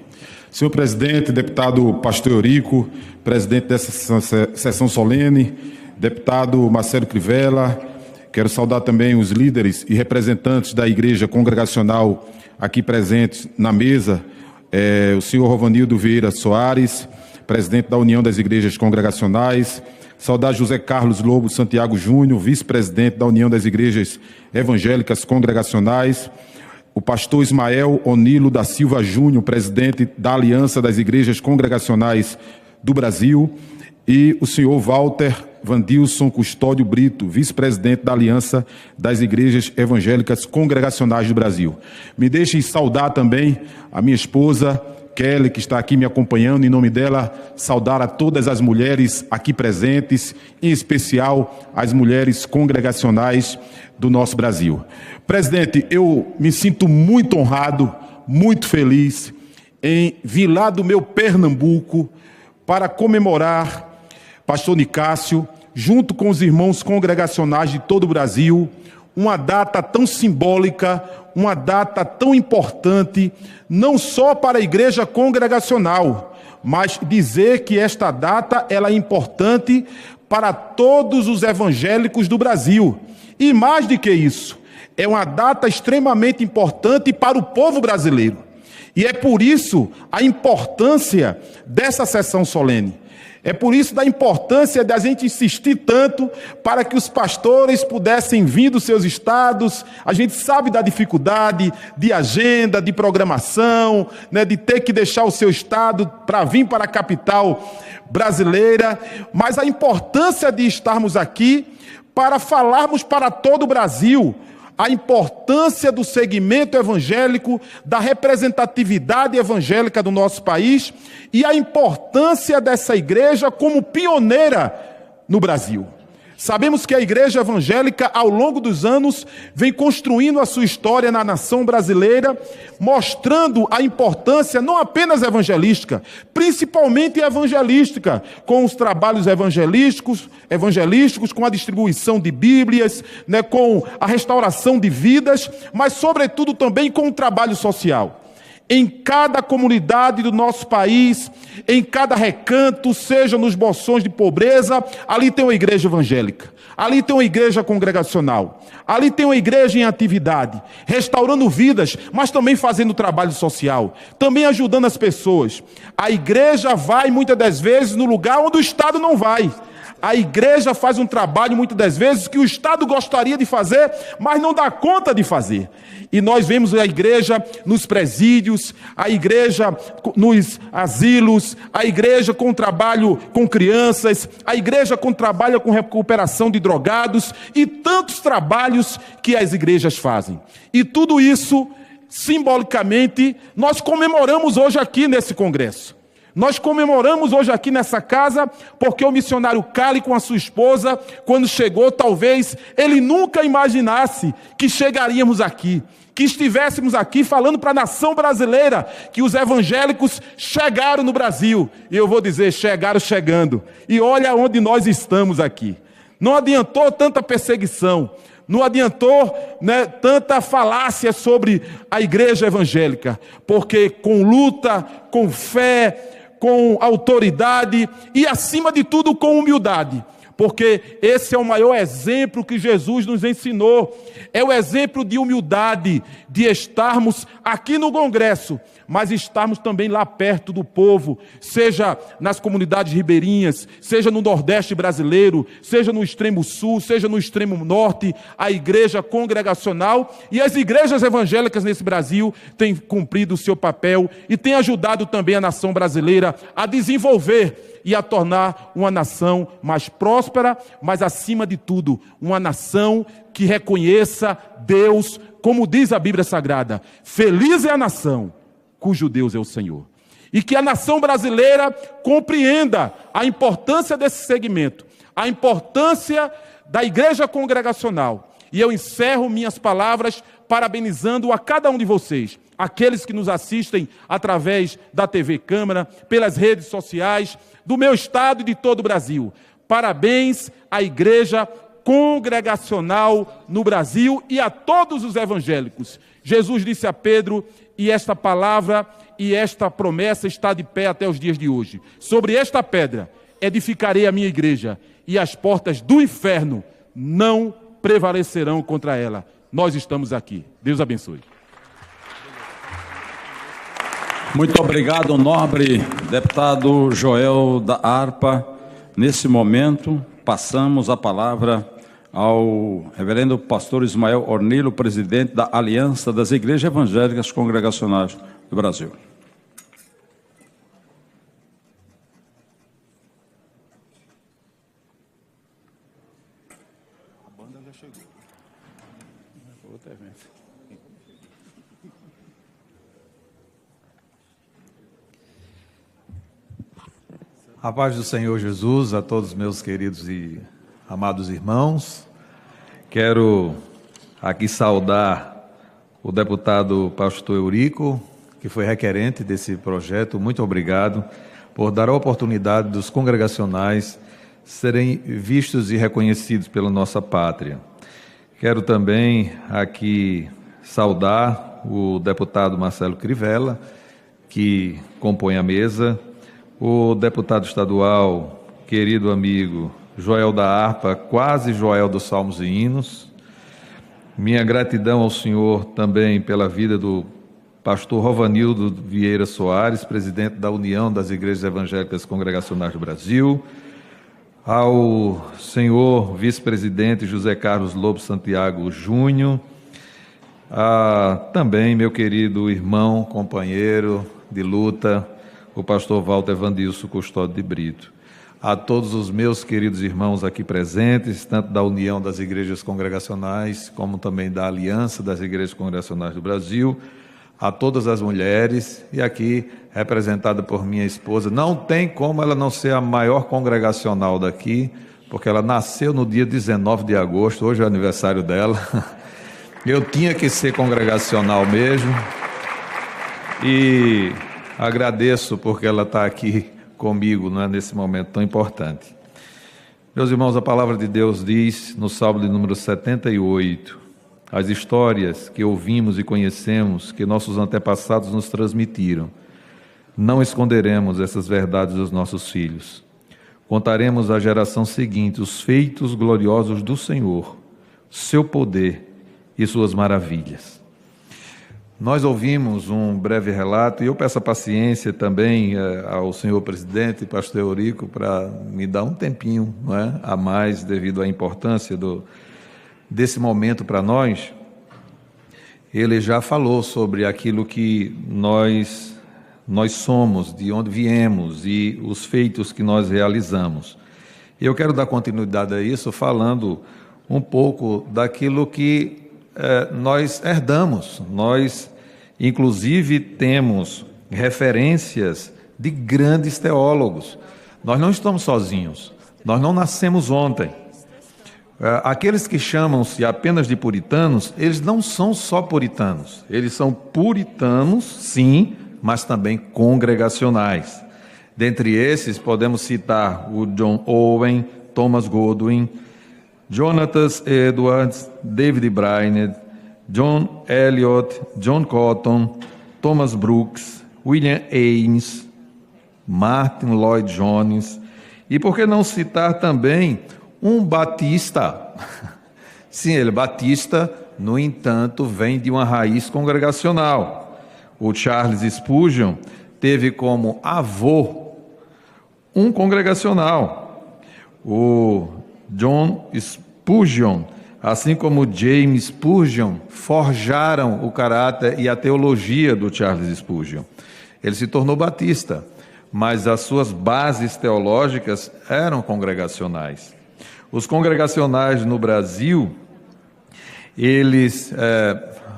Senhor presidente, deputado Pastor Eurico, presidente dessa sessão solene, deputado Marcelo Crivella, quero saudar também os líderes e representantes da Igreja Congregacional aqui presentes na mesa, o senhor Rovanildo Vieira Soares, presidente da União das Igrejas Congregacionais, saudar José Carlos Lobo Santiago Júnior, vice-presidente da União das Igrejas Evangélicas Congregacionais, o pastor Ismael Onilo da Silva Júnior, presidente da Aliança das Igrejas Congregacionais do Brasil, e o senhor Walter Vandilson Custódio Brito, vice-presidente da Aliança das Igrejas Evangélicas Congregacionais do Brasil. Me deixem saudar também a minha esposa, Kelly, que está aqui me acompanhando, em nome dela, saudar a todas as mulheres aqui presentes, em especial as mulheres congregacionais do nosso Brasil. Presidente, eu me sinto muito honrado, muito feliz em vir lá do meu Pernambuco para comemorar, pastor Nicásio, junto com os irmãos congregacionais de todo o Brasil, uma data tão simbólica, uma data tão importante, não só para a igreja congregacional, mas dizer que esta data ela é importante para todos os evangélicos do Brasil. E mais do que isso, é uma data extremamente importante para o povo brasileiro. E é por isso a importância dessa sessão solene. É por isso da importância da gente insistir tanto para que os pastores pudessem vir dos seus estados. A gente sabe da dificuldade de agenda, de programação, né, de ter que deixar o seu estado para vir para a capital brasileira. Mas a importância de estarmos aqui para falarmos para todo o Brasil a importância do segmento evangélico, da representatividade evangélica do nosso país e a importância dessa igreja como pioneira no Brasil. Sabemos que a igreja evangélica, ao longo dos anos, vem construindo a sua história na nação brasileira, mostrando a importância não apenas evangelística, principalmente evangelística, com os trabalhos evangelísticos, com a distribuição de Bíblias, né, com a restauração de vidas, mas sobretudo também com o trabalho social. Em cada comunidade do nosso país, em cada recanto, seja nos bolsões de pobreza, ali tem uma igreja evangélica, ali tem uma igreja congregacional, ali tem uma igreja em atividade, restaurando vidas, mas também fazendo trabalho social, também ajudando as pessoas. A igreja vai muitas das vezes no lugar onde o Estado não vai. A igreja faz um trabalho, muitas das vezes, que o Estado gostaria de fazer, mas não dá conta de fazer. E nós vemos a igreja nos presídios, a igreja nos asilos, a igreja com trabalho com crianças, a igreja com trabalho com recuperação de drogados e tantos trabalhos que as igrejas fazem. E tudo isso, simbolicamente, nós comemoramos hoje aqui nesse congresso. Nós comemoramos hoje aqui nessa casa porque o missionário Cali com a sua esposa, quando chegou, talvez ele nunca imaginasse que chegaríamos aqui, que estivéssemos aqui falando para a nação brasileira que os evangélicos chegaram no Brasil. E eu vou dizer, chegaram chegando. E olha onde nós estamos aqui. Não adiantou tanta perseguição, não adiantou, né, tanta falácia sobre a igreja evangélica, porque com luta, com fé, com autoridade e, acima de tudo, com humildade. Porque esse é o maior exemplo que Jesus nos ensinou. É o exemplo de humildade, de estarmos aqui no Congresso, mas estarmos também lá perto do povo, seja nas comunidades ribeirinhas, seja no Nordeste brasileiro, seja no extremo sul, seja no extremo norte. A igreja congregacional e as igrejas evangélicas nesse Brasil têm cumprido o seu papel e têm ajudado também a nação brasileira a desenvolver e a tornar uma nação mais próspera, mas acima de tudo, uma nação que reconheça Deus, como diz a Bíblia Sagrada: feliz é a nação cujo Deus é o Senhor. E que a nação brasileira compreenda a importância desse segmento, a importância da igreja congregacional. E eu encerro minhas palavras parabenizando a cada um de vocês, aqueles que nos assistem através da TV Câmara, pelas redes sociais, do meu estado e de todo o Brasil. Parabéns à igreja congregacional no Brasil e a todos os evangélicos. Jesus disse a Pedro, e esta palavra e esta promessa está de pé até os dias de hoje. Sobre esta pedra edificarei a minha igreja, e as portas do inferno não prevalecerão contra ela. Nós estamos aqui. Deus abençoe. Muito obrigado, nobre deputado Joel da Harpa. Nesse momento, passamos a palavra ao reverendo pastor Ismael Ornilo, presidente da Aliança das Igrejas Evangélicas Congregacionais do Brasil. A banda já chegou. Outro evento. A paz do Senhor Jesus a todos os meus queridos e amados irmãos. Quero aqui saudar o deputado pastor Eurico, que foi requerente desse projeto. Muito obrigado por dar a oportunidade dos congregacionais serem vistos e reconhecidos pela nossa pátria. Quero também aqui saudar o deputado Marcelo Crivella, que compõe a mesa, o deputado estadual, querido amigo Joel da Harpa, quase Joel dos Salmos e Hinos. Minha gratidão ao senhor também pela vida do pastor Rovanildo Vieira Soares, presidente da União das Igrejas Evangélicas Congregacionais do Brasil, ao senhor vice-presidente José Carlos Lobo Santiago Júnior, também meu querido irmão, companheiro de luta, o pastor Walter Vandilson Custódio de Brito. A todos os meus queridos irmãos aqui presentes, tanto da União das Igrejas Congregacionais, como também da Aliança das Igrejas Congregacionais do Brasil, a todas as mulheres, e aqui representada por minha esposa. Não tem como ela não ser a maior congregacional daqui, porque ela nasceu no dia 19 de agosto, hoje é o aniversário dela. Eu tinha que ser congregacional mesmo, e agradeço porque ela está aqui comigo, né, nesse momento tão importante. Meus irmãos, a palavra de Deus diz no Salmo de número 78, as histórias que ouvimos e conhecemos, que nossos antepassados nos transmitiram, não esconderemos essas verdades dos nossos filhos. Contaremos à geração seguinte os feitos gloriosos do Senhor, seu poder e suas maravilhas. Nós ouvimos um breve relato, e eu peço a paciência também ao senhor presidente, pastor Eurico, para me dar um tempinho, não é, a mais, devido à importância desse momento para nós. Ele já falou sobre aquilo que nós somos, de onde viemos e os feitos que nós realizamos. Eu quero dar continuidade a isso falando um pouco daquilo que nós herdamos. Nós, inclusive, temos referências de grandes teólogos. Nós não estamos sozinhos, nós não nascemos ontem. Aqueles que chamam-se apenas de puritanos, eles não são só puritanos, eles são puritanos, sim, mas também congregacionais. Dentre esses, podemos citar o John Owen, Thomas Goodwin, Jonathan Edwards, David Brainerd, John Eliot, John Cotton, Thomas Brooks, William Ames, Martin Lloyd Jones, e por que não citar também um batista? Sim, ele batista, no entanto, vem de uma raiz congregacional. O Charles Spurgeon teve como avô um congregacional. O John Spurgeon, assim como James Spurgeon, forjaram o caráter e a teologia do Charles Spurgeon. Ele se tornou batista, mas as suas bases teológicas eram congregacionais. Os congregacionais no Brasil, eles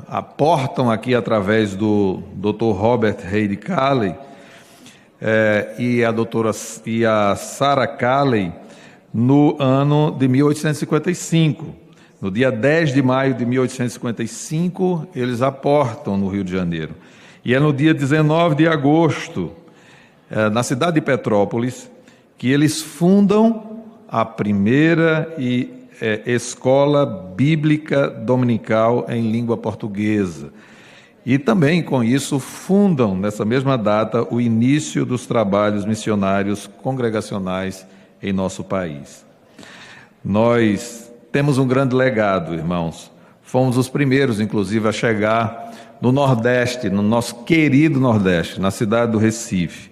aportam aqui através do Dr. Robert Reid Calley e a Sarah Calley, no ano de 1855. No dia 10 de maio de 1855, eles aportam no Rio de Janeiro. E é no dia 19 de agosto, na cidade de Petrópolis, que eles fundam a primeira escola bíblica dominical em língua portuguesa. e também, com isso, fundam, nessa mesma data, o início dos trabalhos missionários congregacionais em nosso país. Nós temos um grande legado, irmãos. Fomos os primeiros, inclusive, a chegar no Nordeste, no nosso querido Nordeste, na cidade do Recife.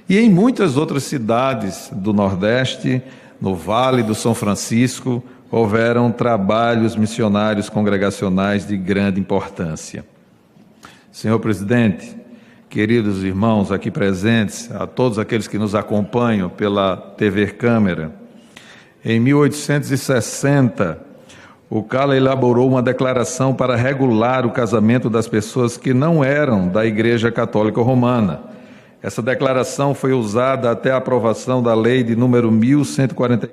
E em muitas outras cidades do Nordeste, no Vale do São Francisco, houveram trabalhos missionários congregacionais de grande importância. Senhor presidente, queridos irmãos aqui presentes, a todos aqueles que nos acompanham pela TV Câmara, em 1860, o CALA elaborou uma declaração para regular o casamento das pessoas que não eram da Igreja Católica Romana. Essa declaração foi usada até a aprovação da lei de número 1140.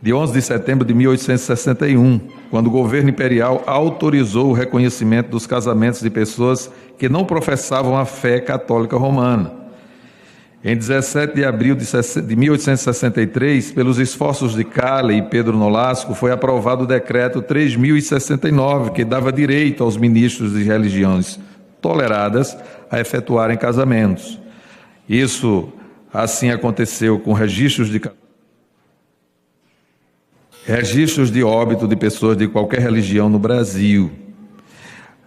De 11 de setembro de 1861, quando o governo imperial autorizou o reconhecimento dos casamentos de pessoas que não professavam a fé católica romana. Em 17 de abril de 1863, pelos esforços de Cala e Pedro Nolasco, foi aprovado o decreto 3069, que dava direito aos ministros de religiões toleradas a efetuarem casamentos. Isso assim aconteceu com registros de óbito de pessoas de qualquer religião no Brasil.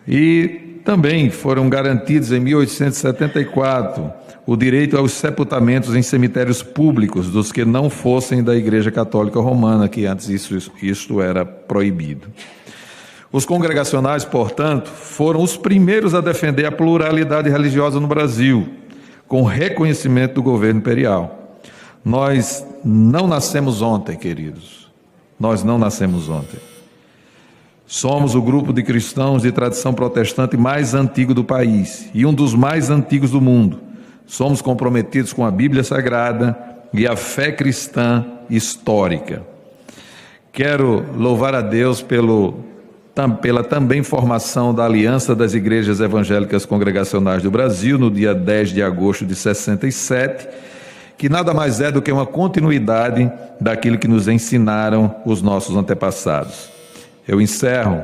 E também foram garantidos em 1874 o direito aos sepultamentos em cemitérios públicos dos que não fossem da Igreja Católica Romana, que antes isto era proibido. Os congregacionais, portanto, foram os primeiros a defender a pluralidade religiosa no Brasil, com reconhecimento do governo imperial. Nós não nascemos ontem, queridos. Nós não nascemos ontem. Somos o grupo de cristãos de tradição protestante mais antigo do país e um dos mais antigos do mundo. Somos comprometidos com a Bíblia Sagrada e a fé cristã histórica. Quero louvar a Deus pela também formação da Aliança das Igrejas Evangélicas Congregacionais do Brasil, no dia 10 de agosto de 67, que nada mais é do que uma continuidade daquilo que nos ensinaram os nossos antepassados. Eu encerro,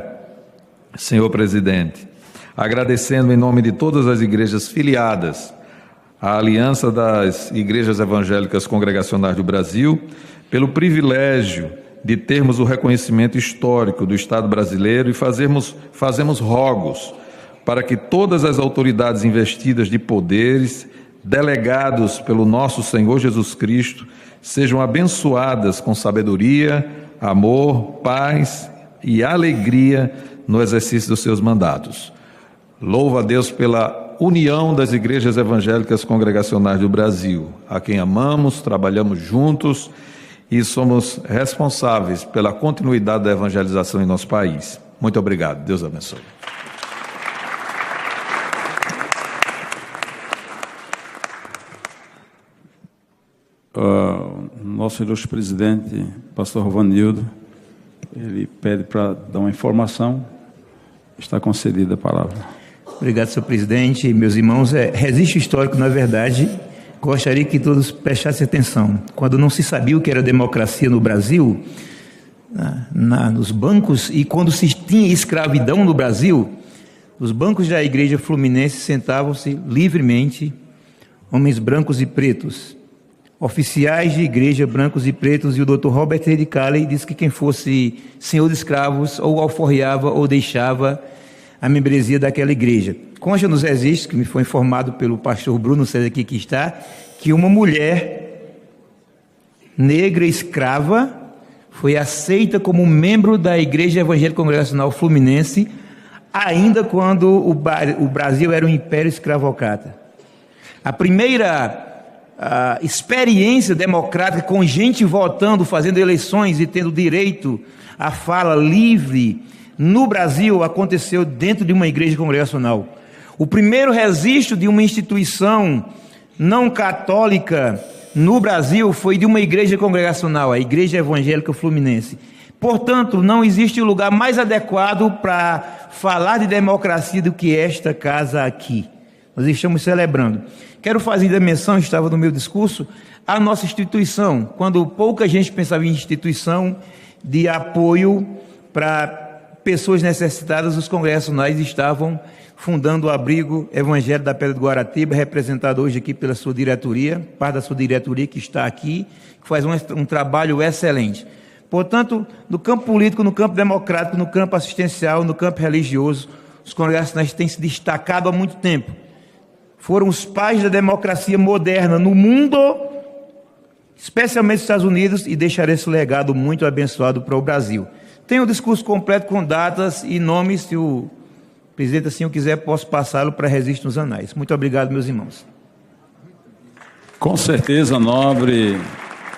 senhor presidente, agradecendo em nome de todas as igrejas filiadas à Aliança das Igrejas Evangélicas Congregacionais do Brasil, pelo privilégio de termos o reconhecimento histórico do Estado brasileiro e fazemos rogos para que todas as autoridades investidas de poderes, delegados pelo nosso Senhor Jesus Cristo, sejam abençoadas com sabedoria, amor, paz e alegria no exercício dos seus mandatos. Louvo a Deus pela união das igrejas evangélicas congregacionais do Brasil, a quem amamos, trabalhamos juntos e somos responsáveis pela continuidade da evangelização em nosso país. Muito obrigado. Deus abençoe. Nosso ilustre presidente, pastor Rovanildo, ele pede para dar uma informação. Está concedida a palavra. Obrigado, senhor presidente. Meus irmãos, registro histórico, na verdade, gostaria que todos prestassem atenção. Quando não se sabia o que era democracia no Brasil, nos bancos, e quando se tinha escravidão no Brasil, os bancos da igreja fluminense sentavam-se livremente homens brancos e pretos, oficiais de igreja brancos e pretos, e o Dr. Robert de Calley disse que quem fosse senhor de escravos ou alforriava ou deixava a membresia daquela igreja. Consta nos registros, que me foi informado pelo pastor Bruno César aqui que está, que uma mulher negra escrava foi aceita como membro da Igreja Evangélica Congregacional Fluminense, ainda quando o Brasil era um império escravocrata. A primeira experiência democrática com gente votando, fazendo eleições e tendo direito à fala livre no Brasil aconteceu dentro de uma igreja congregacional. O primeiro registro de uma instituição não católica no Brasil foi de uma igreja congregacional, a Igreja Evangélica Fluminense. Portanto, não existe lugar mais adequado para falar de democracia do que esta casa aqui. Nós estamos celebrando. Quero fazer ainda menção, estava no meu discurso, a nossa instituição. Quando pouca gente pensava em instituição, de apoio para pessoas necessitadas. Os congregacionais estavam fundando o Abrigo Evangelho da Pedra do Guaratiba, representado hoje aqui pela sua diretoria, parte da sua diretoria que está aqui, que faz um trabalho excelente. Portanto, no campo político, no campo democrático, no campo assistencial, no campo religioso, os congregacionais têm se destacado há muito tempo. Foram os pais da democracia moderna no mundo, especialmente nos Estados Unidos, e deixarei esse legado muito abençoado para o Brasil. Tem o discurso completo com datas e nomes, se o presidente assim o quiser, posso passá-lo para registro nos anais. Muito obrigado, meus irmãos. Com certeza, nobre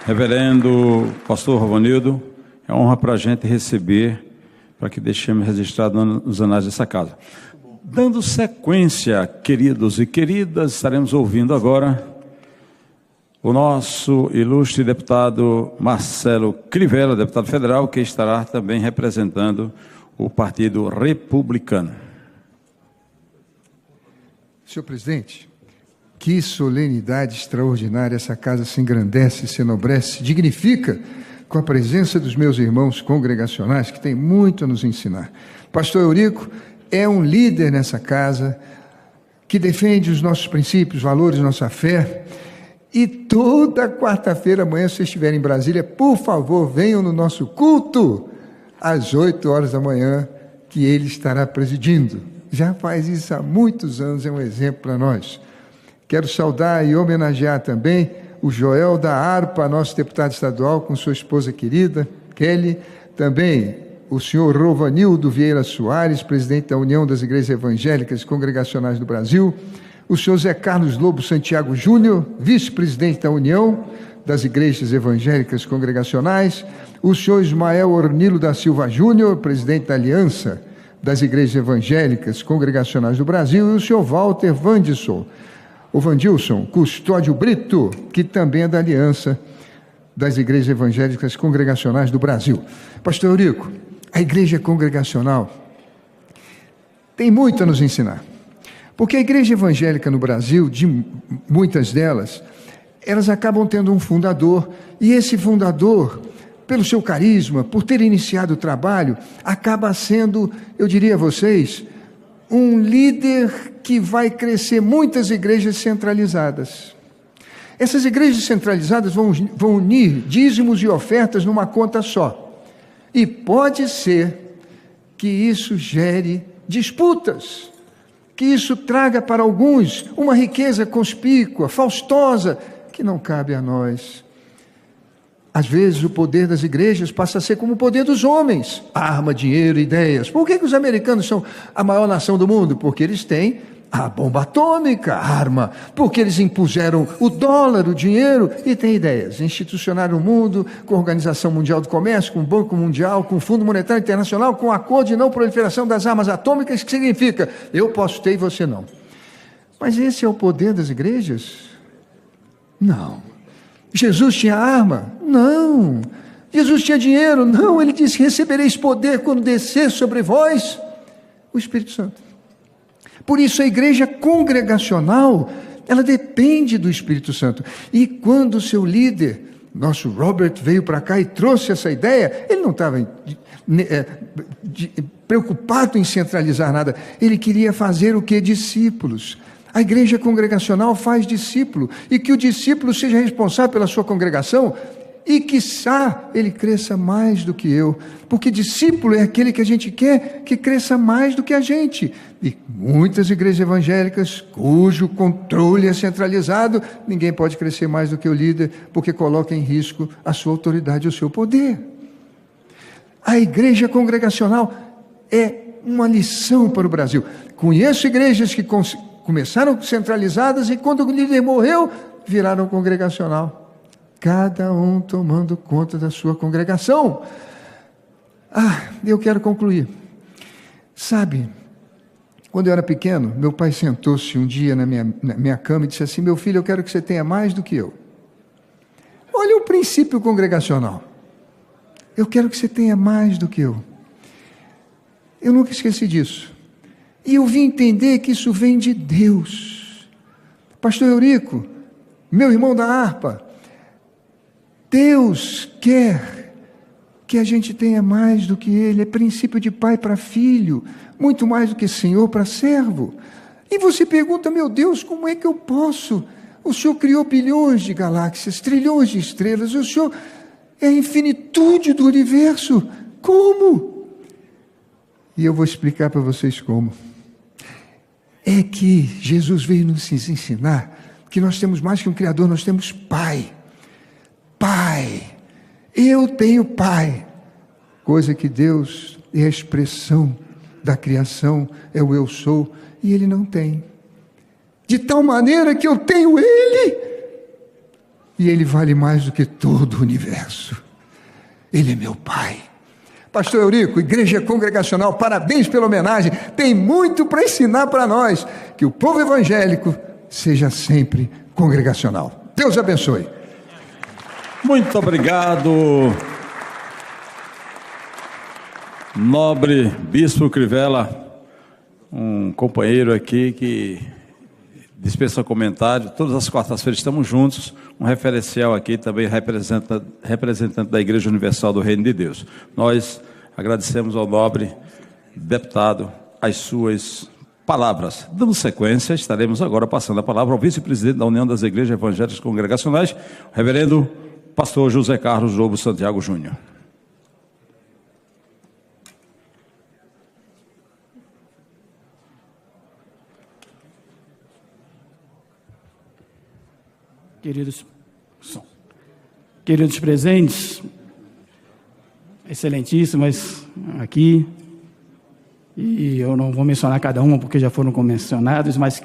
reverendo pastor Rovanildo, é uma honra para a gente receber, para que deixemos registrado nos anais dessa casa. Dando sequência, queridos e queridas, estaremos ouvindo agora o nosso ilustre deputado Marcelo Crivella, deputado federal, que estará também representando o Partido Republicano. Senhor presidente, que solenidade extraordinária, essa casa se engrandece, se enobrece, se dignifica com a presença dos meus irmãos congregacionais, que têm muito a nos ensinar. Pastor Eurico é um líder nessa casa, que defende os nossos princípios, valores, nossa fé, e toda quarta-feira amanhã, se vocês estiverem em Brasília, por favor, venham no nosso culto, às 8 horas da manhã, que ele estará presidindo. Já faz isso há muitos anos, é um exemplo para nós. Quero saudar e homenagear também o Joel da Harpa, nosso deputado estadual, com sua esposa querida, Kelly. Também o senhor Rovanildo Vieira Soares, presidente da União das Igrejas Evangélicas Congregacionais do Brasil. O senhor Zé Carlos Lobo Santiago Júnior, vice-presidente da União das Igrejas Evangélicas Congregacionais. O senhor Ismael Ornilo da Silva Júnior, presidente da Aliança das Igrejas Evangélicas Congregacionais do Brasil. E o senhor Walter Vandilson Custódio Brito, que também é da Aliança das Igrejas Evangélicas Congregacionais do Brasil. Pastor Eurico, a igreja congregacional tem muito a nos ensinar, porque a igreja evangélica no Brasil, de muitas delas, elas acabam tendo um fundador, e esse fundador, pelo seu carisma, por ter iniciado o trabalho, acaba sendo, eu diria a vocês, um líder que vai crescer muitas igrejas centralizadas. Essas igrejas centralizadas vão unir dízimos e ofertas numa conta só. E pode ser que isso gere disputas, que isso traga para alguns uma riqueza conspícua, faustosa, que não cabe a nós. Às vezes o poder das igrejas passa a ser como o poder dos homens: arma, dinheiro, ideias. Por que os americanos são a maior nação do mundo? Porque eles têm a bomba atômica, arma. Porque eles impuseram o dólar, o dinheiro, e têm ideias. Institucionaram o mundo com a Organização Mundial do Comércio, com o Banco Mundial, com o Fundo Monetário Internacional, com o Acordo de Não Proliferação das Armas Atômicas, que significa: eu posso ter e você não. Mas esse é o poder das igrejas? Não. Jesus tinha arma? Não. Jesus tinha dinheiro? Não. Ele disse: recebereis poder quando descer sobre vós o Espírito Santo. Por isso a igreja congregacional, ela depende do Espírito Santo. E quando o seu líder, nosso Robert, veio para cá e trouxe essa ideia, ele não estava preocupado em centralizar nada. Ele queria fazer o que? Discípulos. A igreja congregacional faz discípulo, e que o discípulo seja responsável pela sua congregação, e quiçá ele cresça mais do que eu, porque discípulo é aquele que a gente quer que cresça mais do que a gente. E muitas igrejas evangélicas, cujo controle é centralizado, ninguém pode crescer mais do que o líder, porque coloca em risco a sua autoridade e o seu poder. A igreja congregacional é uma lição para o Brasil. Conheço igrejas que começaram centralizadas e quando o líder morreu, viraram congregacional. Cada um tomando conta da sua congregação. Eu quero concluir. Sabe, quando eu era pequeno, meu pai sentou-se um dia na minha cama e disse assim: meu filho, eu quero que você tenha mais do que eu. Olha o princípio congregacional. Eu quero que você tenha mais do que eu. Eu nunca esqueci disso. E eu vim entender que isso vem de Deus. Pastor Eurico, meu irmão da harpa, Deus quer que a gente tenha mais do que Ele, é princípio de pai para filho, muito mais do que senhor para servo. E você pergunta, meu Deus, como é que eu posso? O Senhor criou bilhões de galáxias, trilhões de estrelas, o Senhor é a infinitude do universo. Como? E eu vou explicar para vocês como. É que Jesus veio nos ensinar que nós temos mais que um Criador, nós temos Pai. Pai. Eu tenho Pai. Coisa que Deus é a expressão da criação, é o eu sou, e Ele não tem. De tal maneira que eu tenho Ele, e Ele vale mais do que todo o universo. Ele é meu Pai. Pastor Eurico, Igreja Congregacional, parabéns pela homenagem. Tem muito para ensinar para nós. Que o povo evangélico seja sempre congregacional. Deus abençoe. Muito obrigado, nobre Bispo Crivella, um companheiro aqui que dispensa comentário. Todas as quartas-feiras estamos juntos, um referencial aqui também representante da Igreja Universal do Reino de Deus. Nós agradecemos ao nobre deputado as suas palavras. Dando sequência, estaremos agora passando a palavra ao vice-presidente da União das Igrejas Evangélicas Congregacionais, o reverendo pastor José Carlos Lobo Santiago Júnior. Queridos presentes, excelentíssimas aqui, e eu não vou mencionar cada uma porque já foram mencionados, mas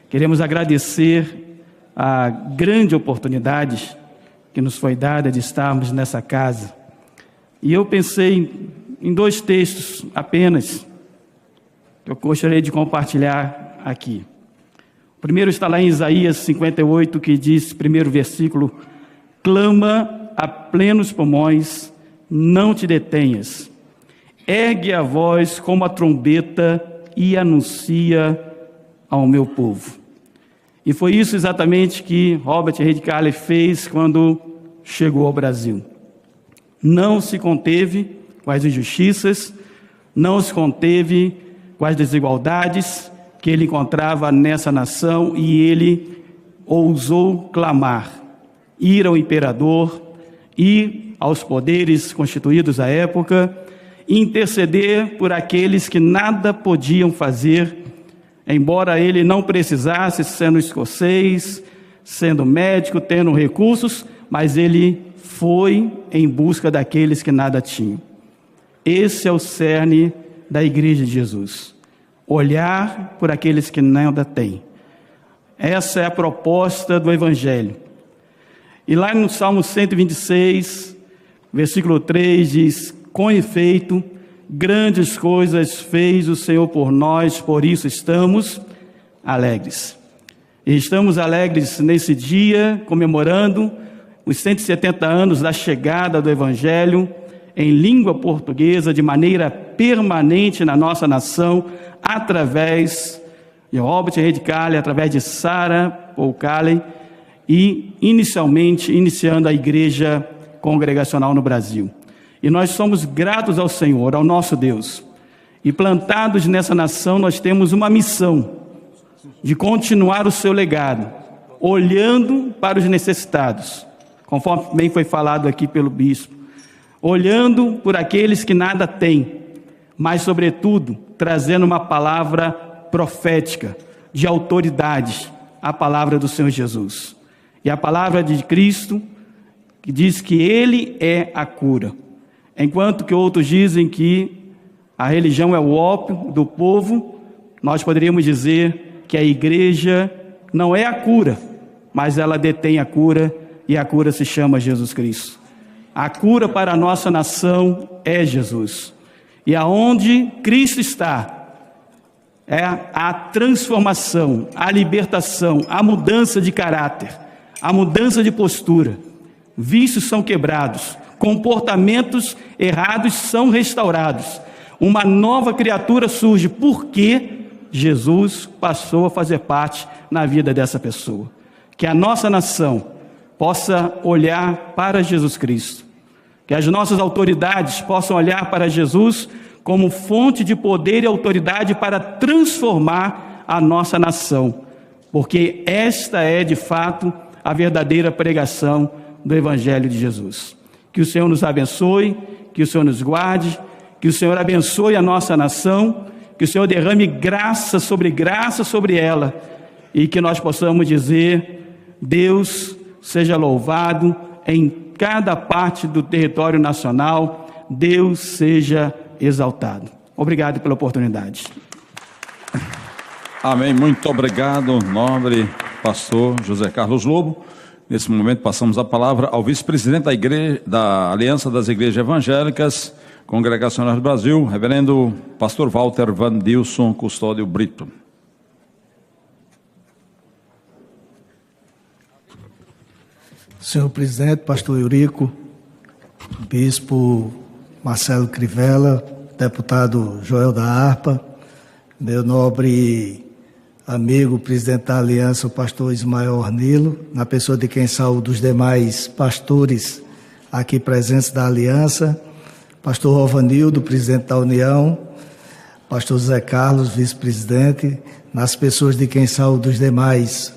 queremos agradecer a grande oportunidade que nos foi dada de estarmos nessa casa. E eu pensei em dois textos apenas que eu gostaria de compartilhar aqui. O primeiro está lá em Isaías 58, que diz, primeiro versículo: clama a plenos pulmões, não te detenhas. Ergue a voz como a trombeta e anuncia ao meu povo. E foi isso exatamente que Robert Reid Carley fez quando chegou ao Brasil. Não se conteve com as injustiças, não se conteve com as desigualdades que ele encontrava nessa nação, e ele ousou clamar, ir ao imperador, ir aos poderes constituídos à época, interceder por aqueles que nada podiam fazer, embora ele não precisasse, sendo escocês, sendo médico, tendo recursos, mas ele foi em busca daqueles que nada tinham. Esse é o cerne da Igreja de Jesus. Olhar por aqueles que nada têm. Essa é a proposta do Evangelho. E lá no Salmo 126, versículo 3, diz: com efeito, grandes coisas fez o Senhor por nós, por isso estamos alegres. E estamos alegres nesse dia, comemorando os 170 anos da chegada do Evangelho em língua portuguesa, de maneira permanente na nossa nação, através de Robert Reid Carley, através de Sarah Paul Carley, e iniciando a Igreja Congregacional no Brasil. E nós somos gratos ao Senhor, ao nosso Deus. E plantados nessa nação, nós temos uma missão de continuar o seu legado, olhando para os necessitados, conforme bem foi falado aqui pelo bispo, olhando por aqueles que nada têm, mas, sobretudo, trazendo uma palavra profética, de autoridade, a palavra do Senhor Jesus. E a palavra de Cristo, que diz que Ele é a cura. Enquanto que outros dizem que a religião é o ópio do povo, nós poderíamos dizer que a igreja não é a cura, mas ela detém a cura, e a cura se chama Jesus Cristo. A cura para a nossa nação é Jesus. E aonde Cristo está, é a transformação, a libertação, a mudança de caráter, a mudança de postura. Vícios são quebrados, comportamentos errados são restaurados. Uma nova criatura surge porque Jesus passou a fazer parte na vida dessa pessoa. Que a nossa nação possa olhar para Jesus Cristo, Que as nossas autoridades possam olhar para Jesus como fonte de poder e autoridade para transformar a nossa nação, porque esta é, de fato, a verdadeira pregação do Evangelho de Jesus. Que o Senhor nos abençoe, que o Senhor nos guarde, que o Senhor abençoe a nossa nação, que o Senhor derrame graça sobre ela, e que nós possamos dizer: Deus seja louvado em cada parte do território nacional, Deus seja exaltado. Obrigado pela oportunidade. Amém. Muito obrigado, nobre pastor José Carlos Lobo. Nesse momento passamos a palavra ao vice-presidente da Aliança das Igrejas Evangélicas Congregacionais do Brasil, reverendo pastor Walter Vandilson Custódio Brito. Senhor presidente, pastor Eurico, bispo Marcelo Crivella, deputado Joel da Harpa, meu nobre amigo, presidente da Aliança, o pastor Ismael Ornilo, na pessoa de quem saúdo os demais pastores aqui presentes da Aliança, pastor Rovanildo, presidente da União, pastor Zé Carlos, vice-presidente, nas pessoas de quem saúdo os demais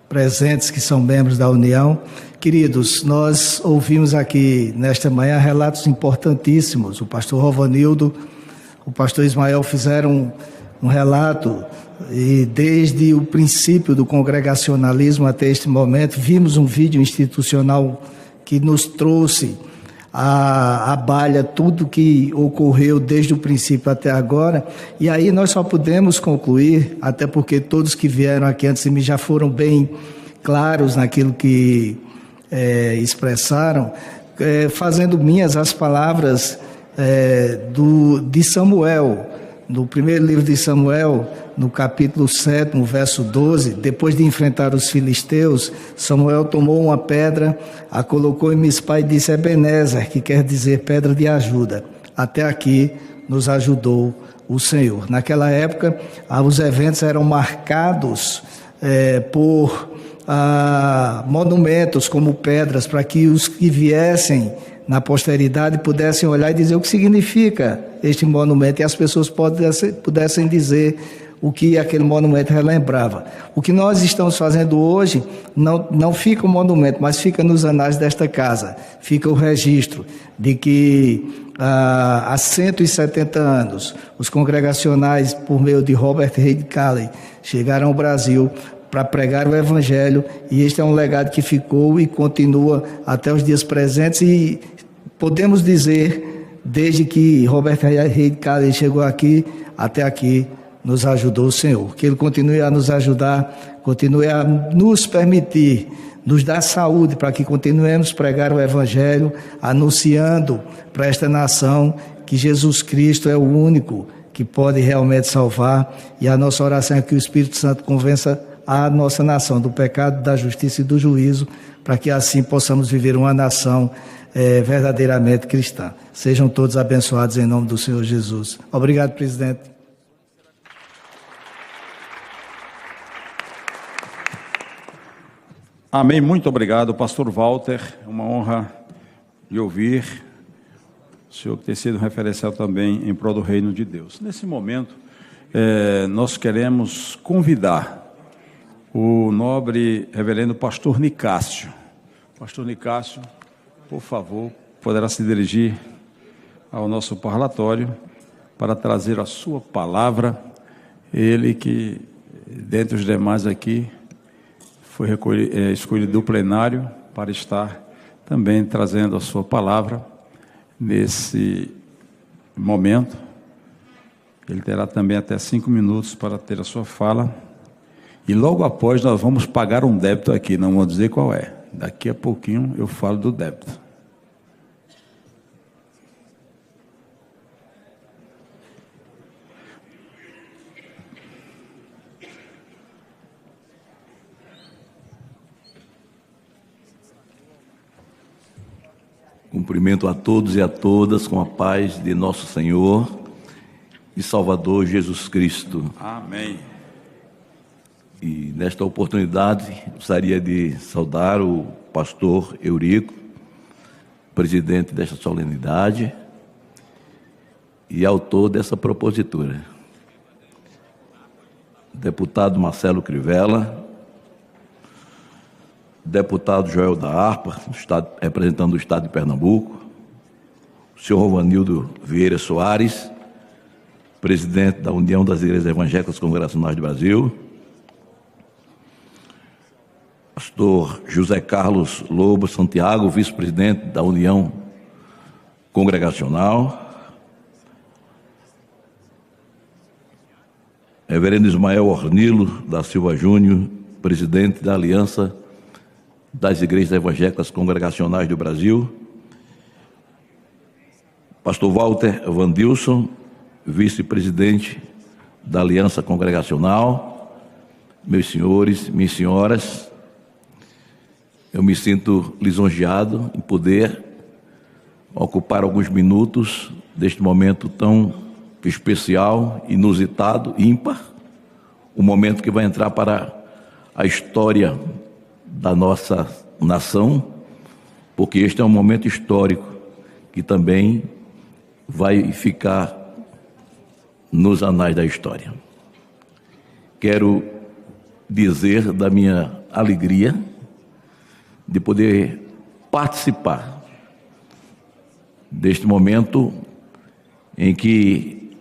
presentes que são membros da União. Queridos, nós ouvimos aqui nesta manhã relatos importantíssimos. O pastor Rovanildo, o pastor Ismael fizeram um relato, e desde o princípio do congregacionalismo até este momento, vimos um vídeo institucional que nos trouxe à baila tudo que ocorreu desde o princípio até agora, e aí nós só podemos concluir, até porque todos que vieram aqui antes de mim já foram bem claros naquilo que expressaram, fazendo minhas as palavras de Samuel, no primeiro livro de Samuel, no capítulo 7, no verso 12, depois de enfrentar os filisteus, Samuel tomou uma pedra, a colocou em Mispa e disse: Ebenezer, que quer dizer pedra de ajuda. Até aqui nos ajudou o Senhor. Naquela época, os eventos eram marcados por monumentos como pedras, para que os que viessem na posteridade pudessem olhar e dizer o que significa este monumento, e as pessoas pudessem dizer o que aquele monumento relembrava. O que nós estamos fazendo hoje não fica um monumento, mas fica nos anais desta casa, fica o registro de que há 170 anos os congregacionais, por meio de Robert Reid Calley, chegaram ao Brasil para pregar o Evangelho, e este é um legado que ficou e continua até os dias presentes, e podemos dizer, desde que Robert Reid Calley chegou aqui, até aqui nos ajudou o Senhor. Que Ele continue a nos ajudar, continue a nos permitir, nos dar saúde para que continuemos a pregar o Evangelho, anunciando para esta nação que Jesus Cristo é o único que pode realmente salvar, e a nossa oração é que o Espírito Santo convença a nossa nação do pecado, da justiça e do juízo, para que assim possamos viver uma nação verdadeiramente cristã. Sejam todos abençoados em nome do Senhor Jesus. Obrigado, presidente. Amém. Muito obrigado, pastor Walter. É uma honra de ouvir o senhor ter sido referencial também em prol do reino de Deus. Nesse momento, nós queremos convidar o nobre reverendo pastor Nicásio. Pastor Nicásio, por favor, poderá se dirigir ao nosso parlatório para trazer a sua palavra. Ele que, dentre os demais aqui, foi escolhido do plenário para estar também trazendo a sua palavra nesse momento. Ele terá também até 5 minutos para ter a sua fala. E logo após nós vamos pagar um débito aqui, não vou dizer qual é. Daqui a pouquinho eu falo do débito. Cumprimento a todos e a todas com a paz de nosso Senhor e Salvador Jesus Cristo. Amém. E nesta oportunidade gostaria de saudar o pastor Eurico, presidente desta solenidade e autor dessa propositura. Deputado Marcelo Crivella, deputado Joel da Harpa, representando o Estado de Pernambuco, o senhor Rovanildo Vieira Soares, presidente da União das Igrejas Evangélicas Congregacionais do Brasil, pastor José Carlos Lobo Santiago, vice-presidente da União Congregacional, reverendo Ismael Ornilo da Silva Júnior, presidente da Aliança das Igrejas Evangélicas Congregacionais do Brasil, pastor Walter Vandilson, vice-presidente da Aliança Congregacional, meus senhores, minhas senhoras, eu me sinto lisonjeado em poder ocupar alguns minutos deste momento tão especial, inusitado, ímpar, um momento que vai entrar para a história da nossa nação, porque este é um momento histórico que também vai ficar nos anais da história. Quero dizer da minha alegria de poder participar deste momento em que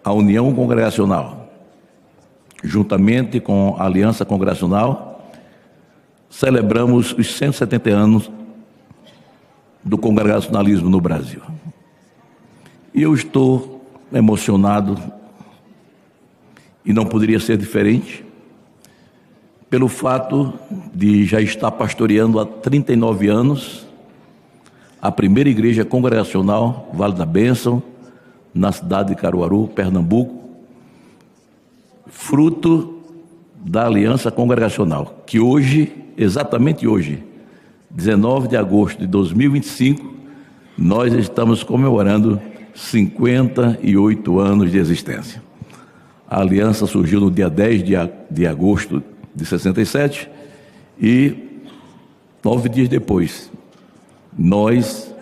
a União Congregacional, juntamente com a Aliança Congregacional, celebramos os 170 anos do congregacionalismo no Brasil. E eu estou emocionado, e não poderia ser diferente, pelo fato de já estar pastoreando há 39 anos a primeira igreja congregacional Vale da Bênção, na cidade de Caruaru, Pernambuco, fruto da Aliança Congregacional, que hoje, exatamente hoje, 19 de agosto de 2025, nós estamos comemorando 58 anos de existência. A aliança surgiu no dia 10 de agosto de 67 e 9 dias depois nós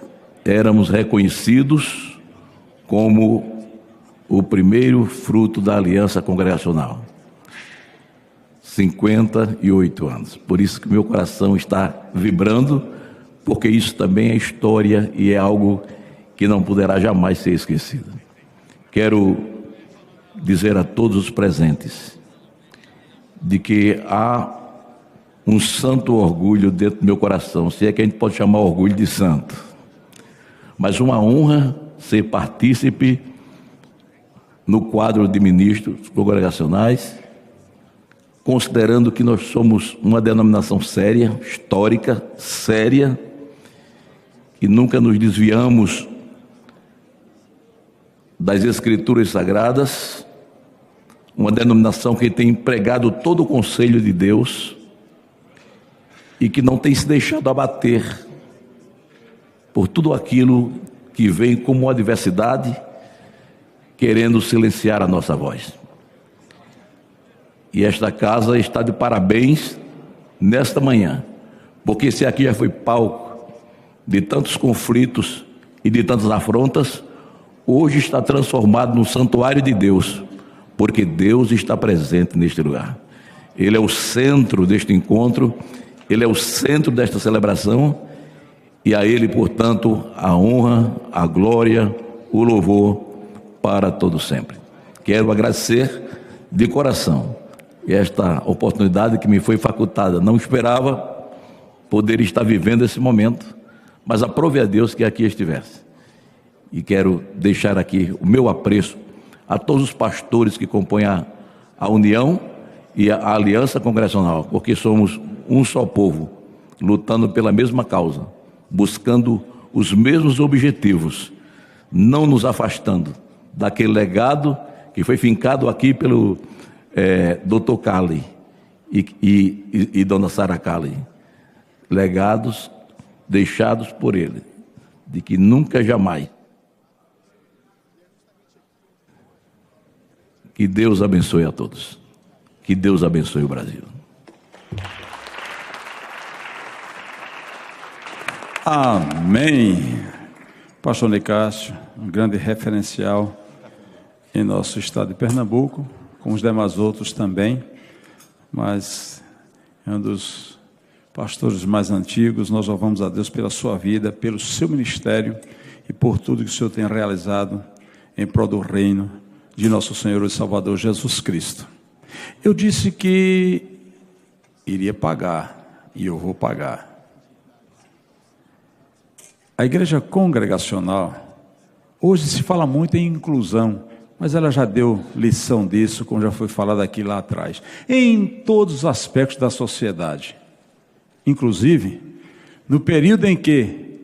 éramos reconhecidos como o primeiro fruto da Aliança Congregacional. 58 anos. Por isso que meu coração está vibrando, porque isso também é história e é algo que não poderá jamais ser esquecido. Quero dizer a todos os presentes de que há um santo orgulho dentro do meu coração, se é que a gente pode chamar orgulho de santo, mas uma honra ser partícipe no quadro de ministros congregacionais, considerando que nós somos uma denominação séria, histórica, séria, e nunca nos desviamos das Escrituras Sagradas, uma denominação que tem empregado todo o conselho de Deus e que não tem se deixado abater por tudo aquilo que vem como adversidade, querendo silenciar a nossa voz. E esta casa está de parabéns nesta manhã, porque esse aqui já foi palco de tantos conflitos e de tantas afrontas, hoje está transformado num santuário de Deus, porque Deus está presente neste lugar. Ele é o centro deste encontro, Ele é o centro desta celebração, e a Ele, portanto, a honra, a glória, o louvor para todo sempre. Quero agradecer de coração esta oportunidade que me foi facultada. Não esperava poder estar vivendo esse momento, mas aprove a Deus que aqui estivesse. E quero deixar aqui o meu apreço a todos os pastores que compõem a União e a Aliança Congregacional, porque somos um só povo, lutando pela mesma causa, buscando os mesmos objetivos, não nos afastando daquele legado que foi fincado aqui pelo Dr. Cali e Dona Sara Cali, legados deixados por ele, de que nunca jamais. Que Deus abençoe a todos. Que Deus abençoe o Brasil. Amém. Pastor Nicásio, um grande referencial em nosso estado de Pernambuco, com os demais outros também, mas é um dos pastores mais antigos. Nós louvamos a Deus pela sua vida, pelo seu ministério e por tudo que o Senhor tem realizado em prol do reino de nosso Senhor e Salvador Jesus Cristo. Eu disse que iria pagar, e eu vou pagar. A igreja congregacional, hoje se fala muito em inclusão, mas ela já deu lição disso, como já foi falado aqui lá atrás, em todos os aspectos da sociedade. Inclusive, no período em que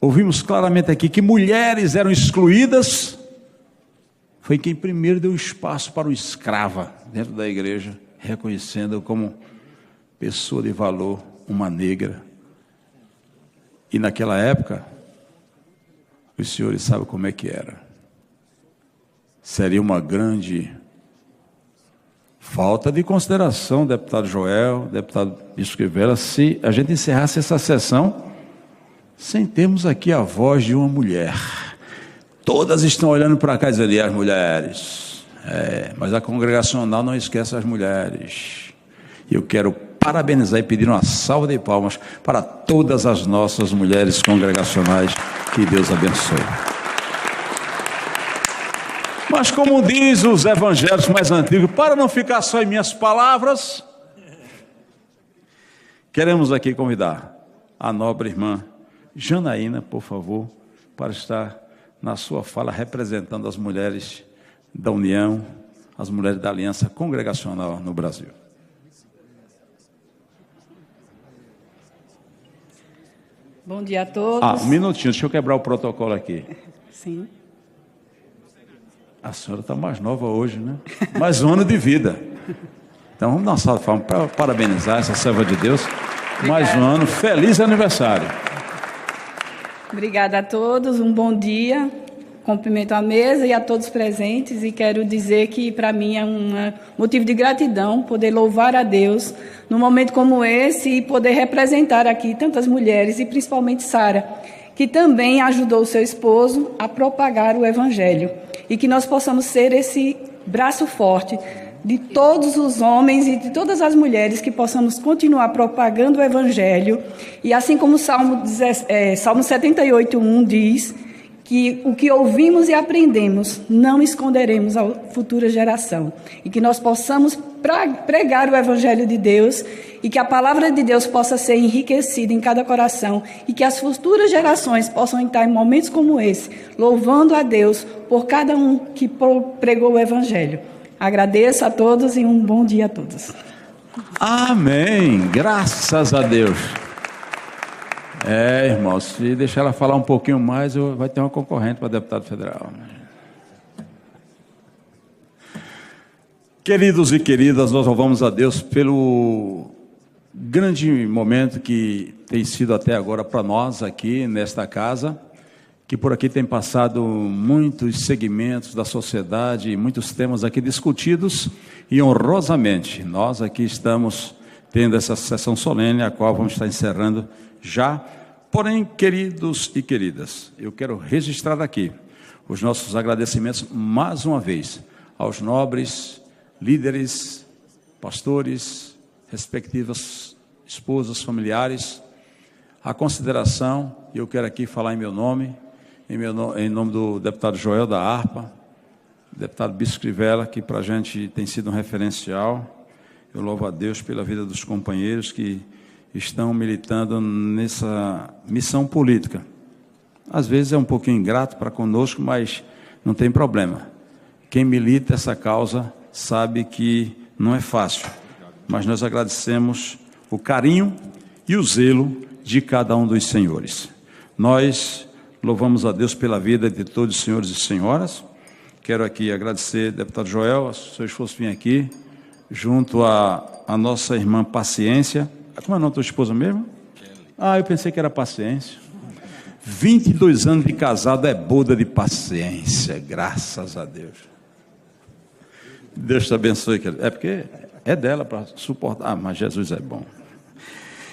ouvimos claramente aqui que mulheres eram excluídas, foi quem primeiro deu espaço para o escrava dentro da igreja, reconhecendo-o como pessoa de valor, uma negra. E naquela época, os senhores sabem como é que era. Seria uma grande falta de consideração, deputado Joel, deputado Bispo Crivella, se a gente encerrasse essa sessão sem termos aqui a voz de uma mulher. Todas estão olhando para cá e dizendo, as mulheres. Mas a congregacional não esquece as mulheres. E eu quero parabenizar e pedir uma salva de palmas para todas as nossas mulheres congregacionais. Que Deus abençoe. Mas como diz os evangelhos mais antigos, para não ficar só em minhas palavras, queremos aqui convidar a nobre irmã Janaína, por favor, para estar na sua fala representando as mulheres da União, as mulheres da Aliança Congregacional no Brasil. Bom dia a todos. Um minutinho, deixa eu quebrar o protocolo aqui. Sim. A senhora está mais nova hoje, né? Mais um ano de vida. Então vamos dar uma salva de palmas para parabenizar essa serva de Deus. Obrigada. Mais um ano, feliz aniversário. Obrigada a todos, um bom dia. Cumprimento a mesa e a todos presentes e quero dizer que para mim é um motivo de gratidão poder louvar a Deus num momento como esse e poder representar aqui tantas mulheres e principalmente Sara, que também ajudou o seu esposo a propagar o Evangelho e que nós possamos ser esse braço forte de todos os homens e de todas as mulheres que possamos continuar propagando o Evangelho e assim como o Salmo 78:1 diz, que o que ouvimos e aprendemos não esconderemos à futura geração e que nós possamos pregar o Evangelho de Deus e que a palavra de Deus possa ser enriquecida em cada coração e que as futuras gerações possam estar em momentos como esse, louvando a Deus por cada um que pregou o Evangelho. Agradeço a todos e um bom dia a todos. Amém, graças a Deus. Irmão, se deixar ela falar um pouquinho mais, vai ter uma concorrente para deputado federal. Queridos e queridas, nós louvamos a Deus pelo grande momento que tem sido até agora para nós aqui nesta casa, que por aqui tem passado muitos segmentos da sociedade, muitos temas aqui discutidos e honrosamente nós aqui estamos tendo essa sessão solene, a qual vamos estar encerrando já. Porém, queridos e queridas, eu quero registrar aqui os nossos agradecimentos mais uma vez aos nobres líderes, pastores, respectivas esposas, familiares, a consideração, eu quero aqui falar em meu nome, em nome do deputado Joel da Harpa, deputado Bispo Crivella, que para a gente tem sido um referencial. Eu louvo a Deus pela vida dos companheiros que estão militando nessa missão política. Às vezes é um pouquinho ingrato para conosco, mas não tem problema. Quem milita essa causa sabe que não é fácil, mas nós agradecemos o carinho e o zelo de cada um dos senhores. Nós louvamos a Deus pela vida de todos os senhores e senhoras. Quero aqui agradecer, deputado Joel, se o seu esforço vir aqui, junto à nossa irmã Paciência. Como é o nome da tua esposa mesmo? Eu pensei que era Paciência. 22 anos de casado é boda de paciência, graças a Deus. Deus te abençoe, querido. É porque é dela para suportar. Mas Jesus é bom.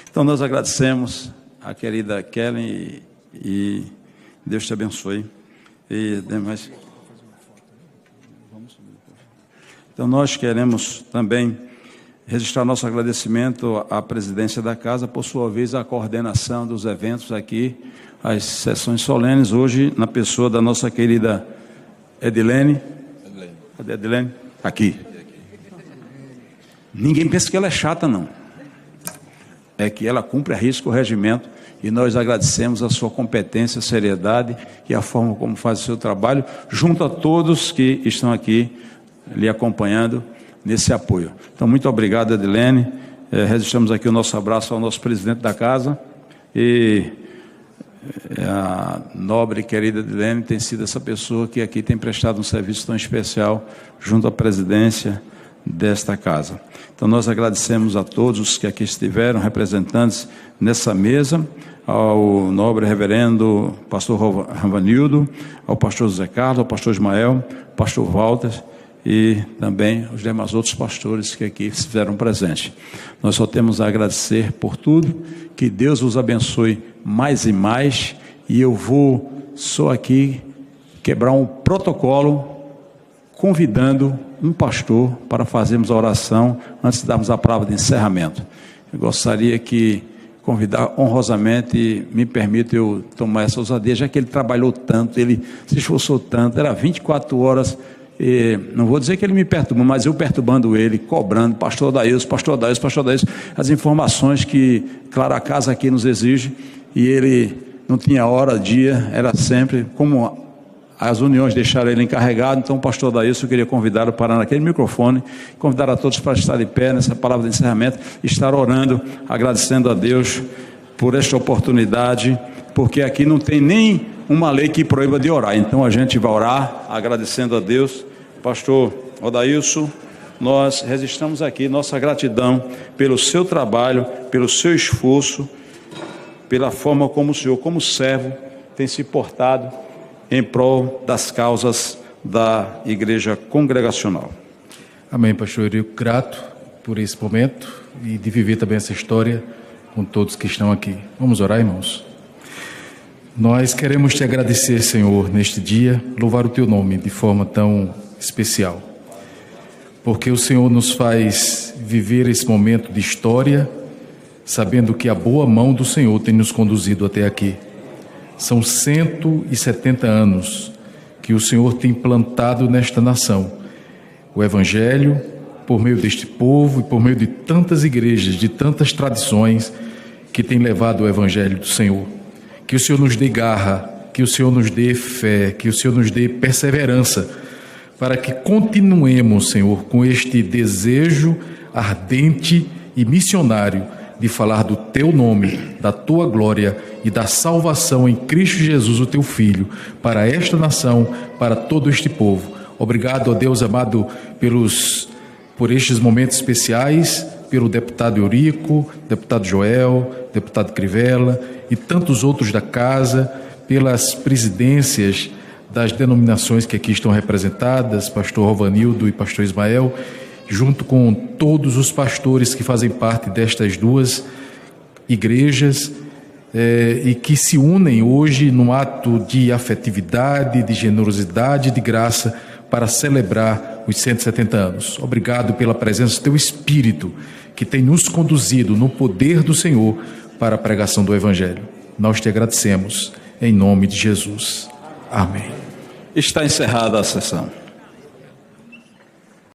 Então nós agradecemos a querida Kellen e Deus te abençoe. E demais. Então, nós queremos também registrar nosso agradecimento à presidência da casa, por sua vez, à coordenação dos eventos aqui, as sessões solenes, hoje, na pessoa da nossa querida Edilene. Cadê a Edilene? Aqui. Ninguém pensa que ela é chata, não. É que ela cumpre a risco o regimento, e nós agradecemos a sua competência, seriedade e a forma como faz o seu trabalho, junto a todos que estão aqui lhe acompanhando nesse apoio. Então, muito obrigado, Edilene. Registramos aqui o nosso abraço ao nosso presidente da casa, e a nobre e querida Edilene tem sido essa pessoa que aqui tem prestado um serviço tão especial junto à presidência desta casa. Então, nós agradecemos a todos os que aqui estiveram, representantes nessa mesa, ao nobre reverendo pastor Ravanildo, ao pastor José Carlos, ao pastor Ismael, ao pastor Walter e também os demais outros pastores que aqui se fizeram presentes. Nós só temos a agradecer por tudo, que Deus os abençoe mais e mais, e eu vou só aqui quebrar um protocolo, convidando um pastor para fazermos a oração antes de darmos a palavra de encerramento. Eu gostaria que convidar honrosamente, me permita eu tomar essa ousadia, já que ele trabalhou tanto, ele se esforçou tanto, era 24 horas, não vou dizer que ele me perturba, mas eu perturbando ele, cobrando, pastor Adailson, as informações que, claro, a casa aqui nos exige, e ele não tinha hora, dia, era sempre, como as uniões deixaram ele encarregado. Então, o pastor Adailson, eu queria convidá-lo para naquele microfone, convidar a todos para estar de pé nessa palavra de encerramento, estar orando, agradecendo a Deus por esta oportunidade, porque aqui não tem nem uma lei que proíba de orar. Então, a gente vai orar, agradecendo a Deus. Pastor Adailson, nós registramos aqui nossa gratidão pelo seu trabalho, pelo seu esforço, pela forma como o senhor, como servo, tem se portado em prol das causas da Igreja Congregacional. Amém, pastor Eurico, grato por esse momento e de viver também essa história com todos que estão aqui. Vamos orar, irmãos? Nós queremos te agradecer, Senhor, neste dia, louvar o teu nome de forma tão especial, porque o Senhor nos faz viver esse momento de história, sabendo que a boa mão do Senhor tem nos conduzido até aqui. São 170 anos que o Senhor tem plantado nesta nação o Evangelho, por meio deste povo e por meio de tantas igrejas, de tantas tradições que tem levado o Evangelho do Senhor. Que o Senhor nos dê garra, que o Senhor nos dê fé, que o Senhor nos dê perseverança, para que continuemos, Senhor, com este desejo ardente e missionário de falar do teu nome, da tua glória e da salvação em Cristo Jesus, o teu Filho, para esta nação, para todo este povo. Obrigado, ó Deus amado, por estes momentos especiais, pelo deputado Eurico, deputado Joel, deputado Crivella e tantos outros da casa, pelas presidências das denominações que aqui estão representadas, pastor Rovanildo e pastor Ismael, junto com todos os pastores que fazem parte destas duas igrejas e que se unem hoje num ato de afetividade, de generosidade, de graça para celebrar os 170 anos. Obrigado pela presença do teu Espírito que tem nos conduzido no poder do Senhor para a pregação do Evangelho. Nós te agradecemos em nome de Jesus. Amém. Está encerrada a sessão.